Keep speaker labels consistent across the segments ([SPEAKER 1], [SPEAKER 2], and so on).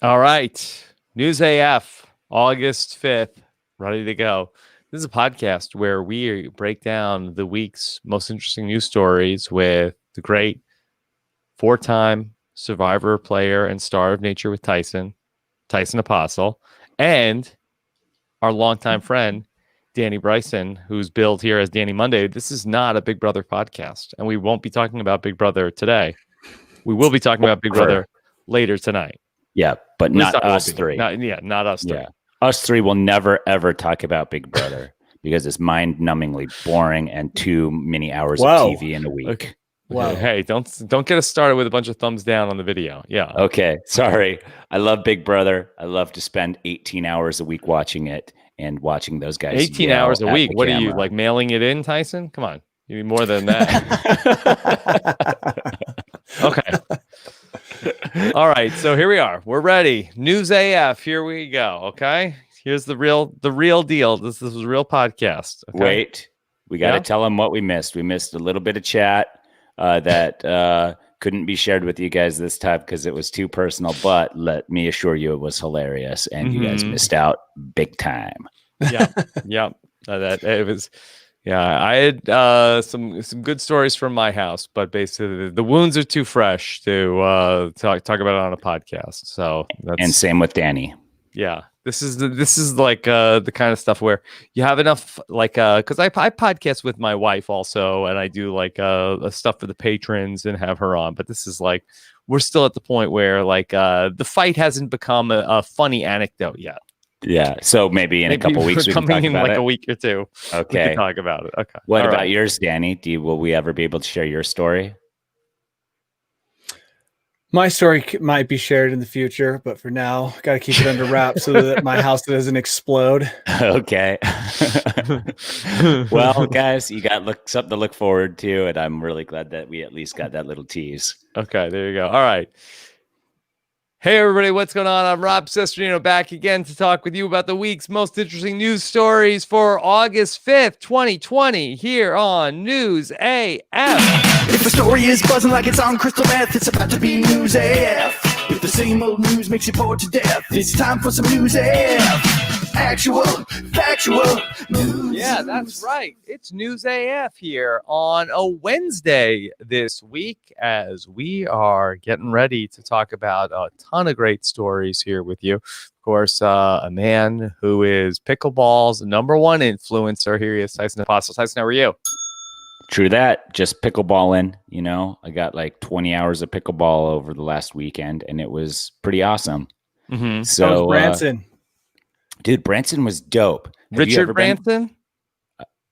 [SPEAKER 1] All right. News AF, August 5th, ready to go. This is a podcast where we break down the week's most interesting news stories with the great four-time Survivor player and star of Nature with Tyson Apostle, and our longtime friend, Danny Bryson, who's billed here as Danny Monday. This is not a Big Brother podcast, and we won't be talking about Big Brother today. We will be talking about Big Brother later tonight.
[SPEAKER 2] Yeah, but not us three.
[SPEAKER 1] Not us three.
[SPEAKER 2] Yeah. Us three will never, ever talk about Big Brother because it's mind-numbingly boring and too many hours of TV in a week.
[SPEAKER 1] Okay. Wow. Hey, don't get us started with a bunch of thumbs down on the video. Yeah.
[SPEAKER 2] Okay. Sorry. I love Big Brother. I love to spend 18 hours a week watching it and watching those guys.
[SPEAKER 1] 18 hours a week. What are you, like, mailing it in, Tyson? Come on. You need more than that. Okay. All right, so here we are. We're ready. News AF. Here we go. Okay, here's the real deal. This is a real podcast. Okay?
[SPEAKER 2] Wait, we got to tell them what we missed. We missed a little bit of chat that couldn't be shared with you guys this time because it was too personal. But let me assure you, it was hilarious, and you guys missed out big time.
[SPEAKER 1] Yeah. That it was. Yeah, I had some good stories from my house, but basically the wounds are too fresh to talk about it on a podcast. So
[SPEAKER 2] and same with Danny.
[SPEAKER 1] Yeah, this is like the kind of stuff where you have enough, like, because I podcast with my wife also, and I do like stuff for the patrons and have her on. But this is like we're still at the point where like the fight hasn't become a funny anecdote yet.
[SPEAKER 2] Yeah, so maybe in a couple weeks we can talk
[SPEAKER 1] in
[SPEAKER 2] about
[SPEAKER 1] like
[SPEAKER 2] it.
[SPEAKER 1] a week or two.
[SPEAKER 2] Okay,
[SPEAKER 1] we can talk about it. Okay.
[SPEAKER 2] What about yours, Danny? Will we ever be able to share your story?
[SPEAKER 3] My story might be shared in the future, but for now, got to keep it under wraps so that my house doesn't explode.
[SPEAKER 2] Okay. Well, guys, you got something to look forward to, and I'm really glad that we at least got that little tease.
[SPEAKER 1] Okay, there you go. All right. Hey, everybody, what's going on? I'm Rob Sestrino, back again to talk with you about the week's most interesting news stories for August 5th, 2020, here on News AF.
[SPEAKER 4] If the story is buzzing like it's on crystal meth, it's about to be News AF. If the same old news makes you bored to death, it's time for some News AF. Actual, factual news.
[SPEAKER 1] Yeah, that's right. It's News AF here on a Wednesday this week as we are getting ready to talk about a ton of great stories here with you. Of course, a man who is pickleball's number one influencer. Here he is, Tyson Apostle. Tyson, how are you?
[SPEAKER 2] True that. Just pickleballing. You know, I got like 20 hours of pickleball over the last weekend, and it was pretty awesome.
[SPEAKER 1] Mm-hmm.
[SPEAKER 2] So,
[SPEAKER 3] Branson.
[SPEAKER 2] Dude, Branson was dope.
[SPEAKER 1] Richard Branson?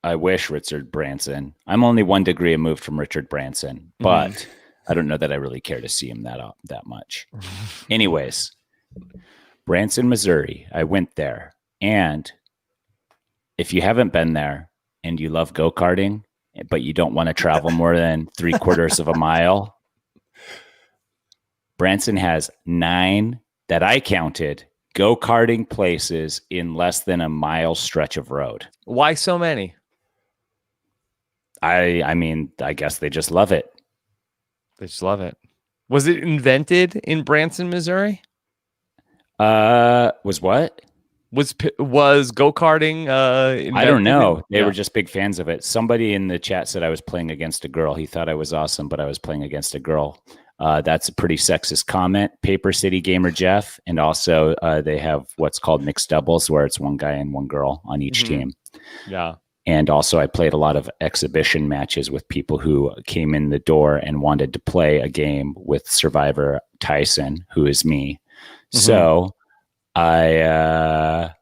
[SPEAKER 2] I wish Richard Branson. I'm only 1 degree removed from Richard Branson, but I don't know that I really care to see him that much. Anyways, Branson, Missouri. I went there. And if you haven't been there and you love go-karting, but you don't want to travel more than 3/4 of a mile, Branson has 9 that I counted go-karting places in less than a mile stretch of road.
[SPEAKER 1] Why so many?
[SPEAKER 2] I mean, I guess they just love it.
[SPEAKER 1] They just love it. Was it invented in Branson, Missouri?
[SPEAKER 2] Was what?
[SPEAKER 1] Was go-karting invented?
[SPEAKER 2] I don't know. They were just big fans of it. Somebody in the chat said I was playing against a girl. He thought I was awesome, but I was playing against a girl. That's a pretty sexist comment. Paper City Gamer Jeff, and also they have what's called mixed doubles, where it's one guy and one girl on each team.
[SPEAKER 1] Yeah.
[SPEAKER 2] And also I played a lot of exhibition matches with people who came in the door and wanted to play a game with Survivor Tyson, who is me. So I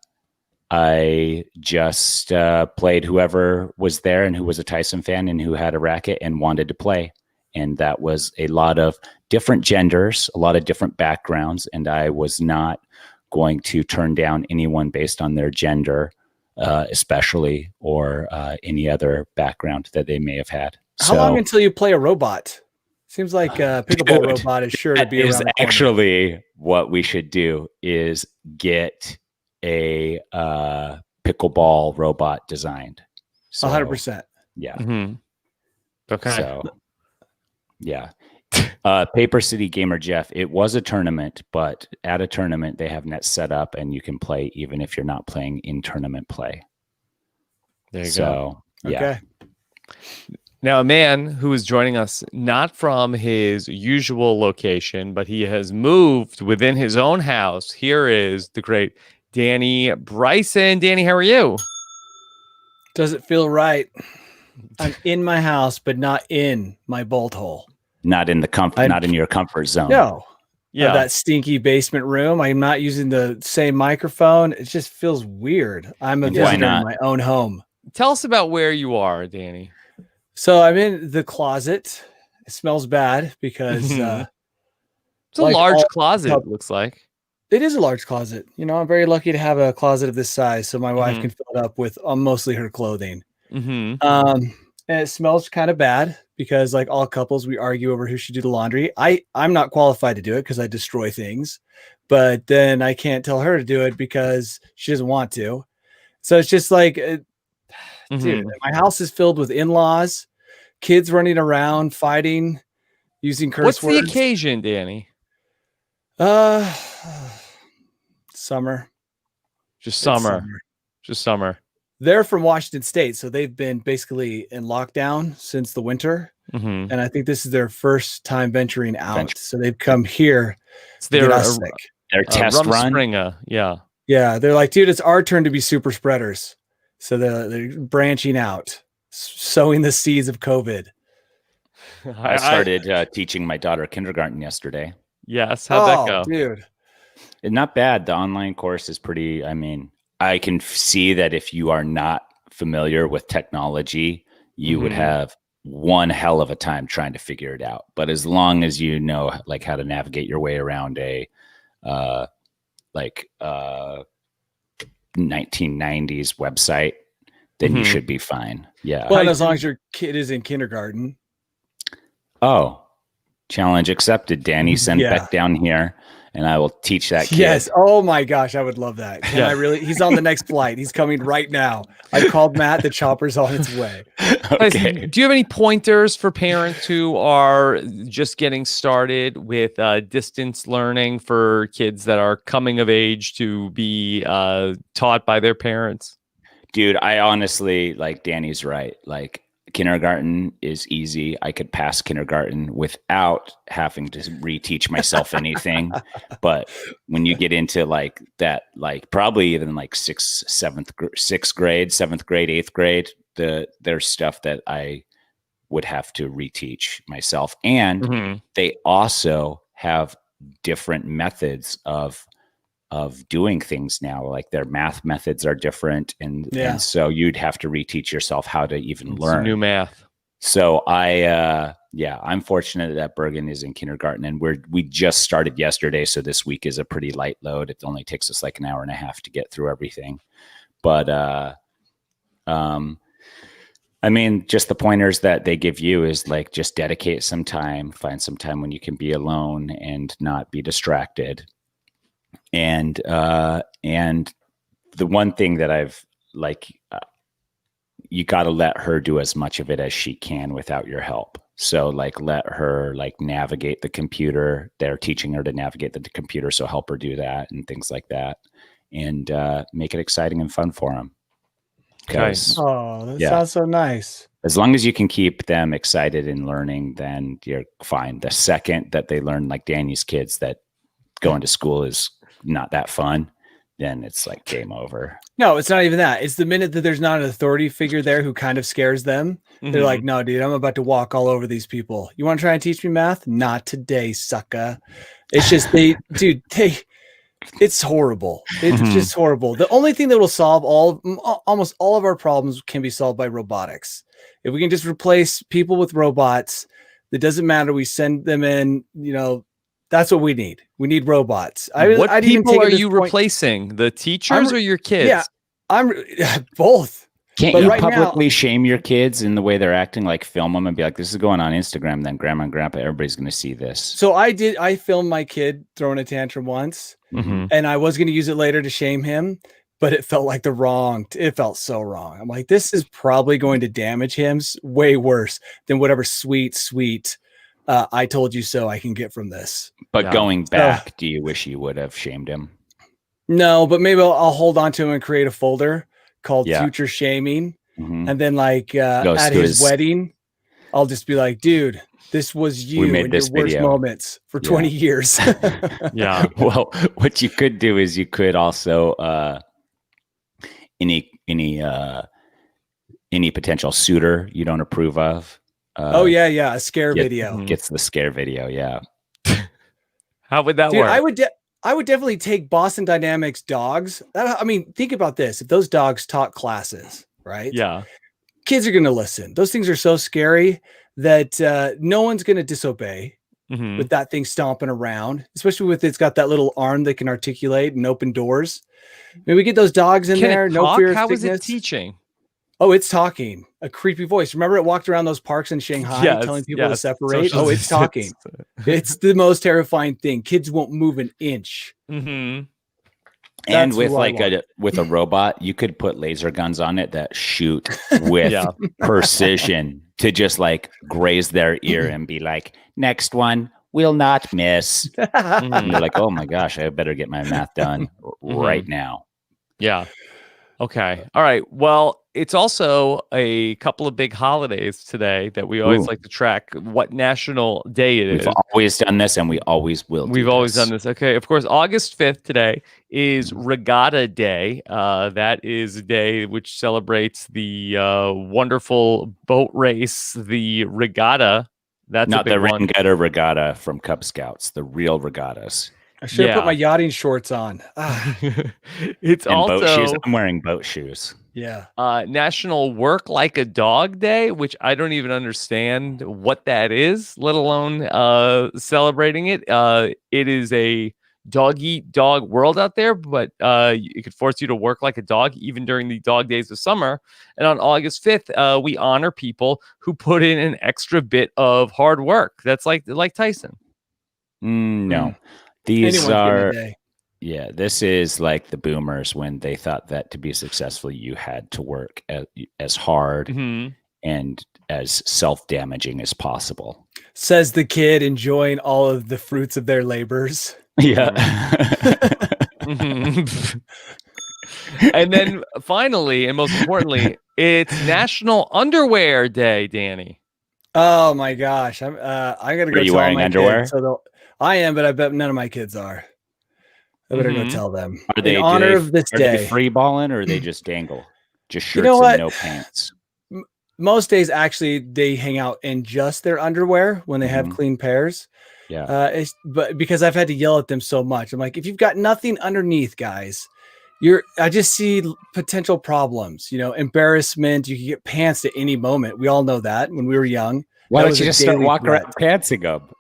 [SPEAKER 2] just played whoever was there and who was a Tyson fan and who had a racket and wanted to play. And that was a lot of different genders, a lot of different backgrounds. And I was not going to turn down anyone based on their gender, especially, or any other background that they may have had.
[SPEAKER 3] How long until you play a robot? Seems like a pickleball robot is sure to be around the corner.
[SPEAKER 2] Actually, what we should do is get a pickleball robot designed.
[SPEAKER 3] 100%.
[SPEAKER 2] Yeah.
[SPEAKER 1] Okay.
[SPEAKER 2] So, yeah. Paper City Gamer Jeff, it was a tournament, but at a tournament they have nets set up and you can play even if you're not playing in tournament play.
[SPEAKER 1] There you
[SPEAKER 2] So,
[SPEAKER 1] go.
[SPEAKER 2] yeah.
[SPEAKER 3] Okay.
[SPEAKER 1] Now, a man who is joining us not from his usual location, but he has moved within his own house. Here is the great Danny Bryson. Danny, how are you?
[SPEAKER 3] Does it feel right? I'm in my house, but not in my bolt hole.
[SPEAKER 2] Not in the not in your comfort zone.
[SPEAKER 3] No.
[SPEAKER 1] Yeah.
[SPEAKER 3] That stinky basement room. I'm not using the same microphone. It just feels weird. I'm a
[SPEAKER 2] Why
[SPEAKER 3] visitor in
[SPEAKER 2] not?
[SPEAKER 3] my own home.
[SPEAKER 1] Tell us about where you are, Danny.
[SPEAKER 3] So I'm in the closet. It smells bad because
[SPEAKER 1] It's a
[SPEAKER 3] like
[SPEAKER 1] large
[SPEAKER 3] all-
[SPEAKER 1] closet, it looks like.
[SPEAKER 3] it is a large closet. You know, I'm very lucky to have a closet of this size, so my wife
[SPEAKER 1] Mhm.
[SPEAKER 3] can fill it up with mostly her clothing.
[SPEAKER 1] Mm-hmm.
[SPEAKER 3] And it smells kind of bad because, like all couples, we argue over who should do the laundry. I'm not qualified to do it because I destroy things, but then I can't tell her to do it because she doesn't want to. So it's just like, dude, my house is filled with in-laws, kids running around, fighting, using curse
[SPEAKER 1] What's
[SPEAKER 3] words.
[SPEAKER 1] the occasion, Danny?
[SPEAKER 3] Summer.
[SPEAKER 1] Just
[SPEAKER 3] It's
[SPEAKER 1] summer. Just summer.
[SPEAKER 3] They're from Washington State, so they've been basically in lockdown since the winter.
[SPEAKER 1] Mm-hmm.
[SPEAKER 3] And I think this is their first time venturing out. So they've come here.
[SPEAKER 1] It's
[SPEAKER 3] to get
[SPEAKER 1] their
[SPEAKER 3] us sick.
[SPEAKER 2] Their test run.
[SPEAKER 1] Springer. Yeah.
[SPEAKER 3] Yeah, they're like, dude, it's our turn to be super spreaders. So they're branching out, sowing the seeds of COVID.
[SPEAKER 2] I started teaching my daughter kindergarten yesterday.
[SPEAKER 1] Yes. How'd that go?
[SPEAKER 3] Dude.
[SPEAKER 2] Not bad. The online course is pretty, I mean, I can see that if you are not familiar with technology, you would have one hell of a time trying to figure it out. But as long as you know like how to navigate your way around a 1990s website, then you should be fine. Yeah.
[SPEAKER 3] Well, and as long as your kid is in kindergarten.
[SPEAKER 2] Oh, challenge accepted. Danny, send Beck down here and I will teach that kid.
[SPEAKER 3] Yes. Oh my gosh, I would love that. Can I really? He's on the next flight. He's coming right now. I called Matt. The chopper's on its way.
[SPEAKER 2] Okay.
[SPEAKER 1] Do you have any pointers for parents who are just getting started with distance learning for kids that are coming of age to be taught by their parents?
[SPEAKER 2] Dude, I honestly, like Danny's right. Like kindergarten is easy. I could pass kindergarten without having to reteach myself anything. But when you get into like that, like probably even like sixth grade, seventh grade, eighth grade, there's stuff that I would have to reteach myself. And they also have different methods of doing things now. Like their math methods are different. And so you'd have to reteach yourself how to even learn
[SPEAKER 1] new math.
[SPEAKER 2] So I'm fortunate that Bergen is in kindergarten and we just started yesterday. So this week is a pretty light load. It only takes us like an hour and a half to get through everything. But, I mean, just the pointers that they give you is like, just dedicate some time, find some time when you can be alone and not be distracted. And the one thing that I've like, you got to let her do as much of it as she can without your help. So like, let her like navigate the computer. They're teaching her to navigate the computer. So help her do that and things like that, and make it exciting and fun for them.
[SPEAKER 1] Nice.
[SPEAKER 3] Oh, that sounds so nice.
[SPEAKER 2] As long as you can keep them excited and learning, then you're fine. The second that they learn, like Danny's kids, that going to school is not that fun, then it's like game over.
[SPEAKER 3] No, it's not even that. It's the minute that there's not an authority figure there who kind of scares them. They're like, no, dude, I'm about to walk all over these people. You want to try and teach me math? Not today, sucker. It's just it's horrible. It's just horrible. The only thing that will solve almost all of our problems can be solved by robotics. If we can just replace people with robots, it doesn't matter. We send them in, that's what we need. We need robots.
[SPEAKER 1] What people are you replacing? The teachers or your kids?
[SPEAKER 3] Yeah, I'm both.
[SPEAKER 2] Can't you publicly shame your kids in the way they're acting? Like film them and be like, this is going on Instagram. Then grandma and grandpa, everybody's going to see this.
[SPEAKER 3] So I filmed my kid throwing a tantrum once and I was going to use it later to shame him, but it felt like it felt so wrong. I'm like, this is probably going to damage him way worse than whatever sweet I told you so I can get from this.
[SPEAKER 2] But
[SPEAKER 1] Yeah.
[SPEAKER 2] going back, do you wish you would have shamed him?
[SPEAKER 3] No, but maybe I'll hold on to him and create a folder called
[SPEAKER 2] Yeah.
[SPEAKER 3] future shaming.
[SPEAKER 2] Mhm.
[SPEAKER 3] And then like
[SPEAKER 2] Goes
[SPEAKER 3] at
[SPEAKER 2] to
[SPEAKER 3] his
[SPEAKER 2] his-
[SPEAKER 3] wedding, I'll just be like, dude, this was you
[SPEAKER 2] made
[SPEAKER 3] in
[SPEAKER 2] this
[SPEAKER 3] your worst
[SPEAKER 2] video.
[SPEAKER 3] moments for
[SPEAKER 2] Yeah.
[SPEAKER 3] 20 years.
[SPEAKER 1] Yeah.
[SPEAKER 2] Well, what you could do is you could also any potential suitor you don't approve of.
[SPEAKER 3] Oh yeah, a scare video.
[SPEAKER 2] Gets the scare video. Yeah.
[SPEAKER 1] How would that
[SPEAKER 3] Dude,
[SPEAKER 1] work?
[SPEAKER 3] I would definitely take Boston Dynamics dogs. I mean, think about this. If those dogs taught classes, right?
[SPEAKER 1] Yeah.
[SPEAKER 3] Kids are going to listen. Those things are so scary that no one's going to disobey
[SPEAKER 1] Mhm.
[SPEAKER 3] with that thing stomping around, especially with it's got that little arm that can articulate and open doors. Maybe we get those dogs in
[SPEAKER 1] Can
[SPEAKER 3] there.
[SPEAKER 1] it
[SPEAKER 3] No
[SPEAKER 1] talk?
[SPEAKER 3] fear of
[SPEAKER 1] How is it
[SPEAKER 3] sickness.
[SPEAKER 1] teaching?
[SPEAKER 3] Oh, it's talking. A creepy voice. Remember it walked around those parks in Shanghai
[SPEAKER 1] Yes,
[SPEAKER 3] telling people to
[SPEAKER 1] yes.
[SPEAKER 3] separate?
[SPEAKER 1] Social
[SPEAKER 3] Oh, it's talking. It's the most terrifying thing. Kids won't move an inch.
[SPEAKER 1] Mhm.
[SPEAKER 2] And
[SPEAKER 3] That's
[SPEAKER 2] with
[SPEAKER 3] who I
[SPEAKER 2] like
[SPEAKER 3] want.
[SPEAKER 2] with a robot, you could put laser guns on it that shoot with
[SPEAKER 1] Yeah.
[SPEAKER 2] precision to just like graze their ear and be like, next one will not miss. And you're like, oh my gosh, I better get my math done right now.
[SPEAKER 1] Yeah. Okay. All right. Well, it's also a couple of big holidays today that we always
[SPEAKER 2] Ooh.
[SPEAKER 1] like to track what national day it is.
[SPEAKER 2] We've always done this and we always will.
[SPEAKER 1] We've always done this. Okay. Of course, August 5th today is Regatta Day. That is a day which celebrates the wonderful boat race, the regatta. That's
[SPEAKER 2] Not
[SPEAKER 1] a big
[SPEAKER 2] the
[SPEAKER 1] one.
[SPEAKER 2] Rangetta Regatta from Cub Scouts, the real regattas.
[SPEAKER 3] I should have
[SPEAKER 1] Yeah.
[SPEAKER 3] put my yachting shorts on. Ah,
[SPEAKER 1] It's
[SPEAKER 2] And boat shoes.
[SPEAKER 1] also
[SPEAKER 2] I'm wearing boat shoes.
[SPEAKER 3] yeah.
[SPEAKER 1] National Work Like a Dog Day, which I don't even understand what that is, let alone celebrating it. It is a dog eat dog world out there, but it could force you to work like a dog even during the dog days of summer. And on August 5th, we honor people who put in an extra bit of hard work. That's like Tyson.
[SPEAKER 2] No. These
[SPEAKER 3] Anyone's getting a
[SPEAKER 2] are
[SPEAKER 3] day.
[SPEAKER 2] Yeah, this is like the boomers when they thought that to be successful, you had to work as hard
[SPEAKER 1] Mhm.
[SPEAKER 2] and as self-damaging as possible.
[SPEAKER 3] Says the kid enjoying all of the fruits of their labors.
[SPEAKER 2] Yeah.
[SPEAKER 1] Mhm. And then finally, and most importantly, it's National Underwear Day, Danny.
[SPEAKER 3] Oh my gosh. I'm gonna go
[SPEAKER 2] Are you
[SPEAKER 3] tell
[SPEAKER 2] wearing
[SPEAKER 3] my
[SPEAKER 2] underwear?
[SPEAKER 3] kids. I am, but I bet none of my kids are. I better
[SPEAKER 1] Mhm.
[SPEAKER 3] go tell them.
[SPEAKER 2] Are they
[SPEAKER 3] In honor
[SPEAKER 2] do
[SPEAKER 3] of this
[SPEAKER 2] they, are they
[SPEAKER 3] day.
[SPEAKER 2] free balling or they just dangle? Just shirts
[SPEAKER 3] You know what?
[SPEAKER 2] and no pants.
[SPEAKER 3] Most days actually they hang out in just their underwear when they have
[SPEAKER 2] Mhm.
[SPEAKER 3] clean pairs.
[SPEAKER 2] Yeah.
[SPEAKER 3] But because I've had to yell at them so much, I'm like, if you've got nothing underneath, guys, I just see potential problems, embarrassment. You can get pants at any moment. We all know that when we were young.
[SPEAKER 2] Why
[SPEAKER 3] That
[SPEAKER 2] don't
[SPEAKER 3] was
[SPEAKER 2] you
[SPEAKER 3] a
[SPEAKER 2] just start
[SPEAKER 3] daily
[SPEAKER 2] walking
[SPEAKER 3] threat.
[SPEAKER 2] around pantsing up?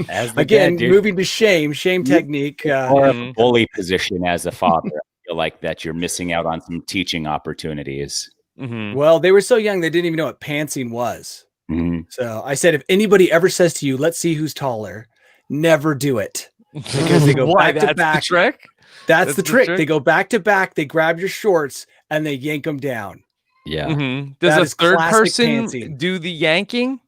[SPEAKER 2] As the
[SPEAKER 3] Again,
[SPEAKER 2] dad, dude.
[SPEAKER 3] moving to shame technique.
[SPEAKER 2] Or
[SPEAKER 1] Mhm.
[SPEAKER 2] a bully position as a father. I feel like that you're missing out on some teaching opportunities.
[SPEAKER 1] Mhm.
[SPEAKER 3] Well, they were so young, they didn't even know what pantsing was.
[SPEAKER 2] Mhm.
[SPEAKER 3] So I said, if anybody ever says to you, let's see who's taller, never do it. Because they go
[SPEAKER 1] Why?
[SPEAKER 3] back to
[SPEAKER 1] That's
[SPEAKER 3] back.
[SPEAKER 1] the trick.
[SPEAKER 3] That's the trick.
[SPEAKER 1] trick?
[SPEAKER 3] They go back to back. They grab your shorts and they yank them down.
[SPEAKER 2] Yeah.
[SPEAKER 1] Mhm. Does
[SPEAKER 3] That
[SPEAKER 1] a
[SPEAKER 3] is
[SPEAKER 1] third
[SPEAKER 3] classic
[SPEAKER 1] person
[SPEAKER 3] pantsing.
[SPEAKER 1] do the yanking?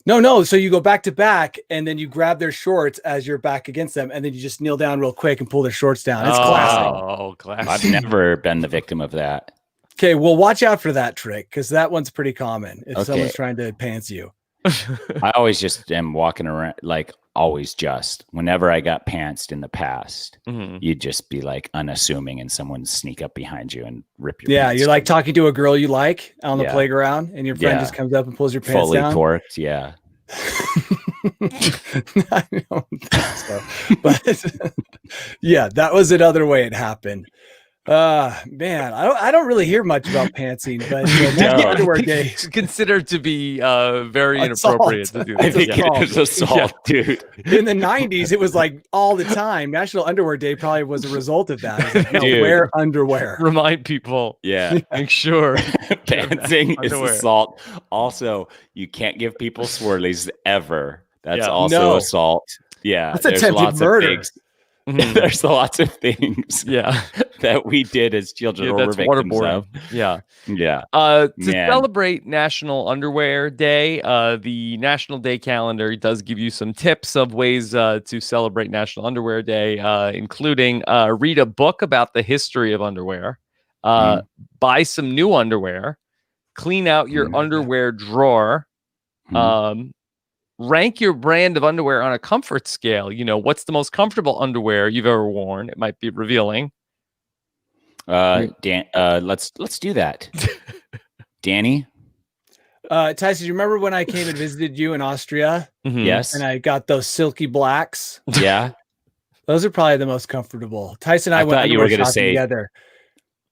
[SPEAKER 3] No. So you go back to back and then you grab their shorts as you're back against them. And then you just kneel down real quick and pull their shorts down. It's classic.
[SPEAKER 1] Oh, classic.
[SPEAKER 2] I've never been the victim of that.
[SPEAKER 3] Okay. Well, watch out for that trick because that one's pretty common if
[SPEAKER 2] Okay.
[SPEAKER 3] someone's trying to pants you.
[SPEAKER 2] I always just am walking around, like always just whenever I got pantsed in the past,
[SPEAKER 1] Mhm.
[SPEAKER 2] you'd just be like unassuming and someone sneak up behind you and rip your
[SPEAKER 3] Yeah.
[SPEAKER 2] pants
[SPEAKER 3] You're like talking to a girl you like on the
[SPEAKER 2] Yeah.
[SPEAKER 3] playground and your friend
[SPEAKER 2] Yeah.
[SPEAKER 3] just comes up and pulls your pants
[SPEAKER 2] fully
[SPEAKER 3] down.
[SPEAKER 2] torqued. Yeah.
[SPEAKER 3] I don't think so. But yeah, that was another way it happened. Man, I don't really hear much about pantsing, but National
[SPEAKER 2] No.
[SPEAKER 3] Underwear
[SPEAKER 1] I think
[SPEAKER 3] Day.
[SPEAKER 1] it's considered to be very
[SPEAKER 3] Assault.
[SPEAKER 1] inappropriate to do
[SPEAKER 2] I
[SPEAKER 1] this.
[SPEAKER 2] think
[SPEAKER 3] assault.
[SPEAKER 2] it is assault, dude.
[SPEAKER 3] In the 90s, it was like all the time. National Underwear Day probably was a result of that. It was like, no,
[SPEAKER 2] Dude.
[SPEAKER 3] wear underwear.
[SPEAKER 1] Remind people.
[SPEAKER 2] Yeah.
[SPEAKER 1] Make sure.
[SPEAKER 2] Pantsing is
[SPEAKER 1] Underwear.
[SPEAKER 2] assault. Also, you can't give people swirlies ever. That's
[SPEAKER 1] Yeah.
[SPEAKER 2] also
[SPEAKER 3] No.
[SPEAKER 2] assault. Yeah.
[SPEAKER 3] That's
[SPEAKER 2] there's
[SPEAKER 3] attempted
[SPEAKER 2] lots
[SPEAKER 3] murder.
[SPEAKER 2] of things.
[SPEAKER 1] Mhm.
[SPEAKER 2] There's lots of things
[SPEAKER 1] Yeah.
[SPEAKER 2] that we did as children
[SPEAKER 1] Yeah,
[SPEAKER 2] or
[SPEAKER 1] that's
[SPEAKER 2] were victims
[SPEAKER 1] waterboarding.
[SPEAKER 2] of.
[SPEAKER 1] Yeah.
[SPEAKER 2] Yeah.
[SPEAKER 1] To
[SPEAKER 2] Man.
[SPEAKER 1] celebrate National Underwear Day, the National Day calendar does give you some tips of ways to celebrate National Underwear Day, including read a book about the history of underwear, buy some new underwear, clean out your underwear drawer, rank your brand of underwear on a comfort scale. You know, what's the most comfortable underwear you've ever worn? It might be revealing.
[SPEAKER 2] Dan, let's do that. Danny?
[SPEAKER 3] Tyson, you remember when I came and visited you in Austria
[SPEAKER 1] Mhm.
[SPEAKER 2] Yes.
[SPEAKER 3] and I got those silky blacks?
[SPEAKER 2] Yeah.
[SPEAKER 3] Those are probably the most comfortable. Tyson and I
[SPEAKER 2] I
[SPEAKER 3] went
[SPEAKER 2] thought you were
[SPEAKER 3] underwear
[SPEAKER 2] gonna
[SPEAKER 3] shopping
[SPEAKER 2] say-
[SPEAKER 3] together.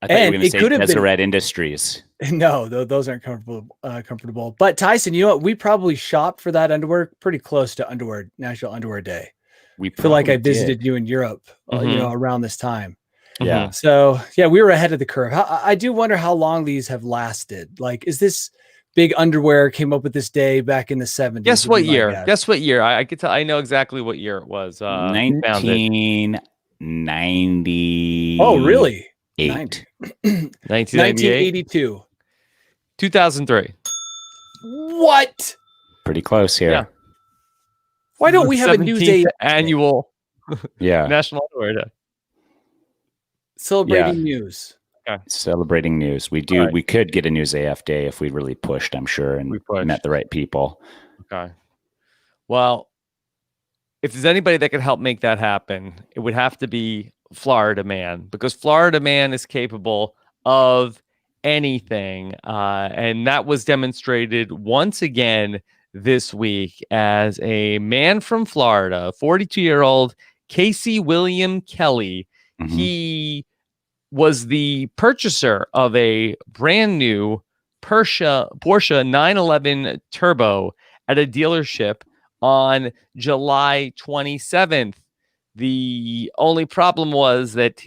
[SPEAKER 2] I thought you were
[SPEAKER 3] And
[SPEAKER 2] going to
[SPEAKER 3] it
[SPEAKER 2] say
[SPEAKER 3] could have been-
[SPEAKER 2] Deseret Industries.
[SPEAKER 3] No, those aren't comfortable. But Tyson, you know what? We probably shopped for that underwear pretty close to National Underwear Day.
[SPEAKER 2] We
[SPEAKER 3] I feel like I
[SPEAKER 2] probably
[SPEAKER 3] visited
[SPEAKER 2] did.
[SPEAKER 3] you in Europe, around this time.
[SPEAKER 2] Yeah.
[SPEAKER 3] So yeah, we were ahead of the curve. I do wonder how long these have lasted. Like, is this big underwear came up with this day back in the 70s?
[SPEAKER 1] Guess
[SPEAKER 3] would
[SPEAKER 1] what
[SPEAKER 3] be my
[SPEAKER 1] year?
[SPEAKER 3] guess.
[SPEAKER 1] Guess what year? I could tell. I know exactly what year it was. Found it.
[SPEAKER 2] 1990.
[SPEAKER 3] Oh, really?
[SPEAKER 2] 8.
[SPEAKER 1] 1998,
[SPEAKER 3] 1982.
[SPEAKER 1] 2003.
[SPEAKER 3] What?
[SPEAKER 2] Pretty close here.
[SPEAKER 1] Yeah.
[SPEAKER 3] Why don't we have a news
[SPEAKER 1] 17th
[SPEAKER 3] day
[SPEAKER 1] annual
[SPEAKER 2] Yeah.
[SPEAKER 1] National Underwear Day?
[SPEAKER 3] celebrating news?
[SPEAKER 2] Celebrating news. We do.
[SPEAKER 1] All right.
[SPEAKER 2] We could get a News AF day if we really pushed, I'm sure, and
[SPEAKER 1] We pushed.
[SPEAKER 2] met the right people.
[SPEAKER 1] Okay. Well, if there's anybody that could help make that happen, it would have to be Florida Man, because Florida Man is capable of anything. And that was demonstrated once again this week as a man from Florida, 42-year-old Casey William Kelly.
[SPEAKER 2] Mhm.
[SPEAKER 1] He was the purchaser of a brand new Porsche 911 Turbo at a dealership on July 27th. The only problem was that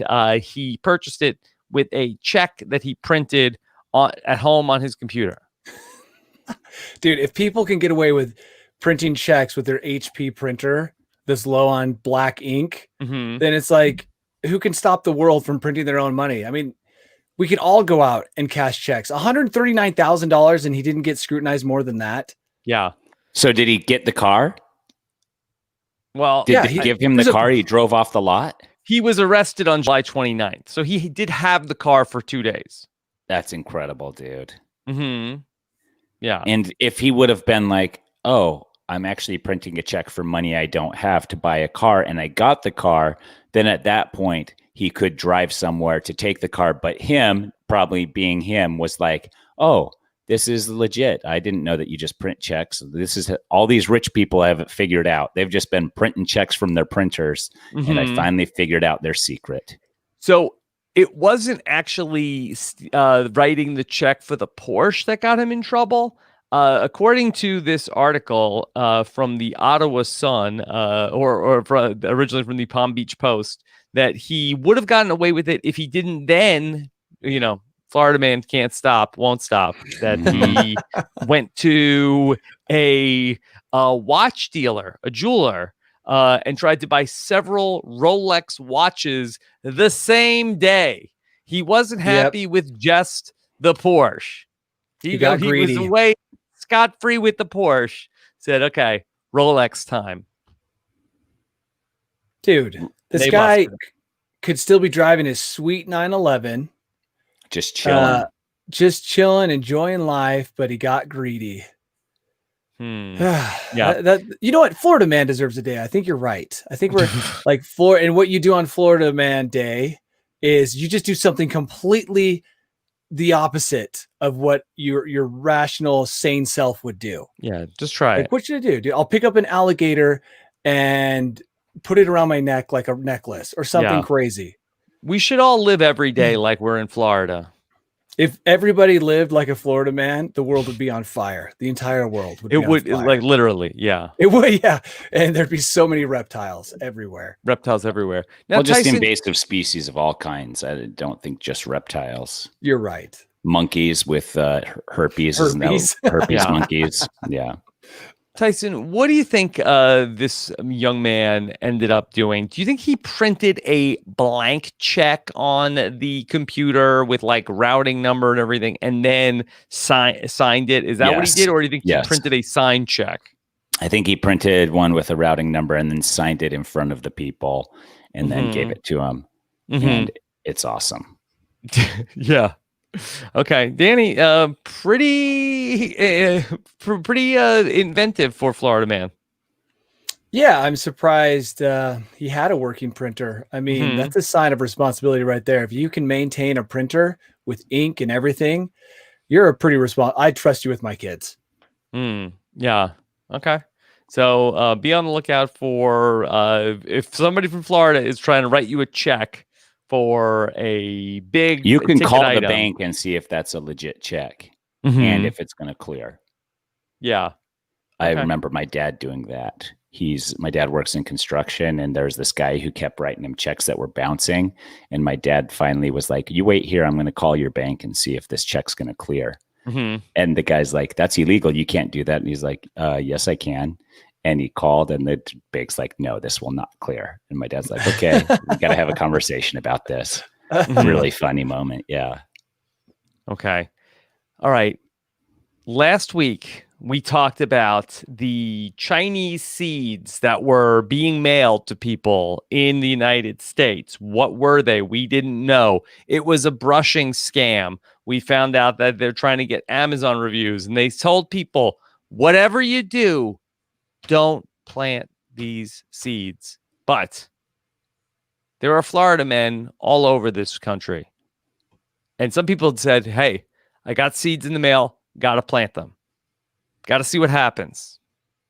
[SPEAKER 1] he purchased it with a check that he printed at home on his computer.
[SPEAKER 3] Dude, if people can get away with printing checks with their HP printer that's low on black ink,
[SPEAKER 1] Mm-hmm.
[SPEAKER 3] then it's like, who can stop the world from printing their own money? I mean, we could all go out and cash checks. $139,000, and he didn't get scrutinized more than that.
[SPEAKER 1] Yeah.
[SPEAKER 2] So did he get the car?
[SPEAKER 1] Well,
[SPEAKER 2] Did
[SPEAKER 3] Yeah,
[SPEAKER 2] they
[SPEAKER 3] he-
[SPEAKER 2] give him the
[SPEAKER 3] there's a-
[SPEAKER 2] car? He drove off the lot?
[SPEAKER 1] he was arrested on July 29th. So he did have the car for 2 days.
[SPEAKER 2] That's incredible, dude.
[SPEAKER 1] Mm-hmm. Yeah.
[SPEAKER 2] And if he would have been like, oh, I'm actually printing a check for money I don't have to buy a car, and I got the car, then at that point, he could drive somewhere to take the car. But him, probably being him, was like, oh, this is legit. I didn't know that you just print checks. This is all these rich people haven't figured out. They've just been printing checks from their printers. And I
[SPEAKER 1] Mhm.
[SPEAKER 2] finally figured out their secret.
[SPEAKER 1] So it wasn't actually writing the check for the Porsche that got him in trouble. According to this article from the Ottawa Sun, originally from the Palm Beach Post, that he would have gotten away with it if he didn't then, Florida Man won't stop, that he went to a watch dealer, a jeweler, and tried to buy several Rolex watches the same day. He wasn't happy with just the Porsche.
[SPEAKER 3] He got greedy.
[SPEAKER 1] Was away scot-free with the Porsche. Said, okay, Rolex time.
[SPEAKER 3] Dude, this
[SPEAKER 1] They
[SPEAKER 3] guy
[SPEAKER 1] busted.
[SPEAKER 3] could still be driving his sweet 911,
[SPEAKER 2] Just chilling.
[SPEAKER 3] just chilling, enjoying life, but he got greedy.
[SPEAKER 1] Yeah.
[SPEAKER 3] You know what? Florida Man deserves a day. I think you're right. I think we're like and what you do on Florida Man Day is you just do something completely the opposite of what your rational, sane self would do.
[SPEAKER 1] Yeah, just try
[SPEAKER 3] Like,
[SPEAKER 1] it.
[SPEAKER 3] what should I do? Dude, I'll pick up an alligator and put it around my neck like a necklace or something
[SPEAKER 1] Yeah.
[SPEAKER 3] crazy.
[SPEAKER 1] We should all live every day like we're in Florida.
[SPEAKER 3] If everybody lived like a Florida man, the world would be on fire. The entire world would be
[SPEAKER 1] It would,
[SPEAKER 3] on fire.
[SPEAKER 1] like, literally, yeah.
[SPEAKER 3] It would, yeah. And there'd be so many reptiles everywhere.
[SPEAKER 1] Reptiles everywhere. Now,
[SPEAKER 2] Well, just
[SPEAKER 1] Tyson,
[SPEAKER 2] invasive species of all kinds. I don't think just reptiles.
[SPEAKER 3] You're right.
[SPEAKER 2] Monkeys with herpes. Isn't that
[SPEAKER 3] Herpes.
[SPEAKER 2] herpes
[SPEAKER 1] Yeah.
[SPEAKER 2] monkeys? Yeah.
[SPEAKER 1] Tyson, what do you think this young man ended up doing? Do you think he printed a blank check on the computer with like routing number and everything, and then signed it? Is that what he
[SPEAKER 2] Yes.
[SPEAKER 1] did, or do you think
[SPEAKER 2] Yes.
[SPEAKER 1] he printed a signed check?
[SPEAKER 2] I think he printed one with a routing number and then signed it in front of the people and then gave it to him. And it's awesome.
[SPEAKER 1] Yeah. Okay, Danny, pretty inventive for Florida man.
[SPEAKER 3] Yeah, I'm surprised he had a working printer. I mean, that's a sign of responsibility right there. If you can maintain a printer with ink and everything, you're a pretty I trust you with my kids.
[SPEAKER 1] Yeah. Okay. So be on the lookout for if somebody from Florida is trying to write you a check for a big
[SPEAKER 2] You can call
[SPEAKER 1] item.
[SPEAKER 2] the bank and see if that's a legit check and if it's going to clear.
[SPEAKER 1] Yeah.
[SPEAKER 2] I remember my dad doing that. My dad works in construction, and there's this guy who kept writing him checks that were bouncing. And my dad finally was like, "You wait here. I'm going to call your bank and see if this check's going to clear." And the guy's like, "That's illegal. You can't do that." And he's like, "Yes, I can." And he called, and the bank's like, "No, this will not clear." And my dad's like, "Okay, we got to have a conversation about this." Really funny moment. Yeah.
[SPEAKER 1] Okay. All right. Last week, we talked about the Chinese seeds that were being mailed to people in the United States. What were they? We didn't know. It was a brushing scam. We found out that they're trying to get Amazon reviews, and they told people, whatever you do, don't plant these seeds. But there are Florida men all over this country. And some people said, hey, I got seeds in the mail. Got to plant them. Got to see what happens.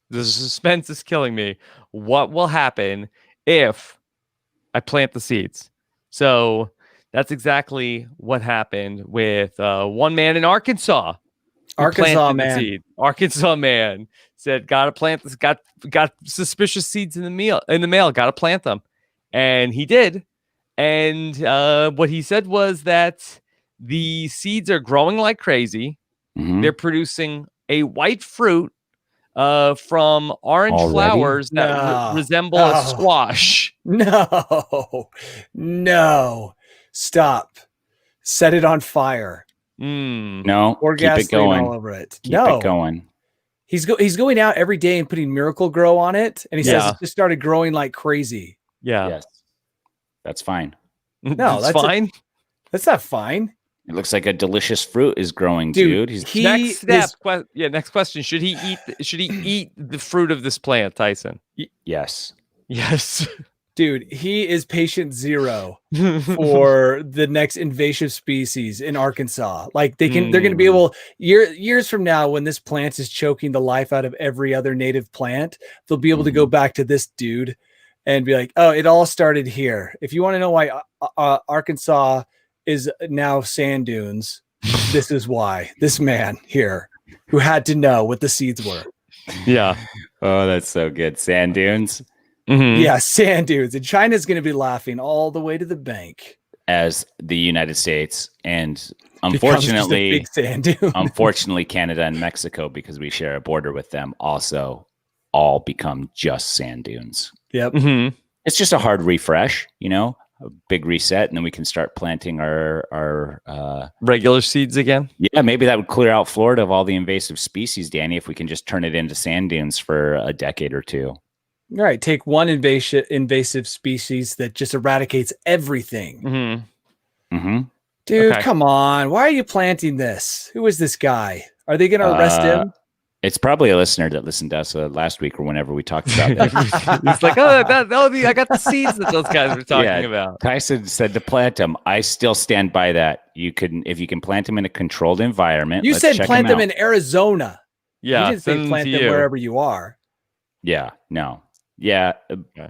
[SPEAKER 1] The suspense is killing me. What will happen if I plant the seeds? So that's exactly what happened with one man in Arkansas.
[SPEAKER 3] Arkansas man
[SPEAKER 1] Said, "Gotta plant this." Got suspicious seeds in the mail. Gotta plant them, and he did. And what he said was that the seeds are growing like crazy. They're producing a white fruit from orange flowers that resemble a squash.
[SPEAKER 3] No, stop! Set it on fire.
[SPEAKER 2] No,
[SPEAKER 3] or
[SPEAKER 2] keep it going.
[SPEAKER 3] All over it.
[SPEAKER 2] Keep it going.
[SPEAKER 3] He's going out every day and putting Miracle Grow on it, and he says it just started growing like crazy.
[SPEAKER 1] Yeah,
[SPEAKER 2] yes, that's fine.
[SPEAKER 1] No, that's fine.
[SPEAKER 3] That's not fine.
[SPEAKER 2] It looks like a delicious fruit is growing, dude.
[SPEAKER 1] Next question: Should he eat the fruit of this plant, Tyson?
[SPEAKER 2] Yes.
[SPEAKER 1] Yes.
[SPEAKER 3] Dude, he is patient zero for the next invasive species in Arkansas. Like they're going to be able years from now, when this plant is choking the life out of every other native plant, they'll be able to go back to this dude and be like, oh, it all started here. If you want to know why Arkansas is now sand dunes, this is why. This man here who had to know what the seeds were.
[SPEAKER 1] Yeah.
[SPEAKER 2] Oh, that's so good. Sand dunes.
[SPEAKER 3] Yeah, sand dunes. And China's going to be laughing all the way to the bank.
[SPEAKER 2] As the United States and unfortunately, Canada and Mexico, because we share a border with them, also all become just sand dunes.
[SPEAKER 3] Yep.
[SPEAKER 2] It's just a hard refresh, a big reset, and then we can start planting our
[SPEAKER 1] regular seeds again.
[SPEAKER 2] Yeah, maybe that would clear out Florida of all the invasive species, Danny, if we can just turn it into sand dunes for a decade or two.
[SPEAKER 3] All right, take one invasive species that just eradicates everything. Dude, come on. Why are you planting this? Who is this guy? Are they going to arrest him?
[SPEAKER 2] It's probably a listener that listened to us last week or whenever we talked about that.
[SPEAKER 1] It's like, oh, I got the seeds that those guys were talking about.
[SPEAKER 2] Tyson said to plant them. I still stand by that. If you can plant them in a controlled environment.
[SPEAKER 3] You said plant them in Arizona.
[SPEAKER 1] Yeah.
[SPEAKER 3] You didn't say plant them wherever you are.
[SPEAKER 2] Yeah, no. Yeah,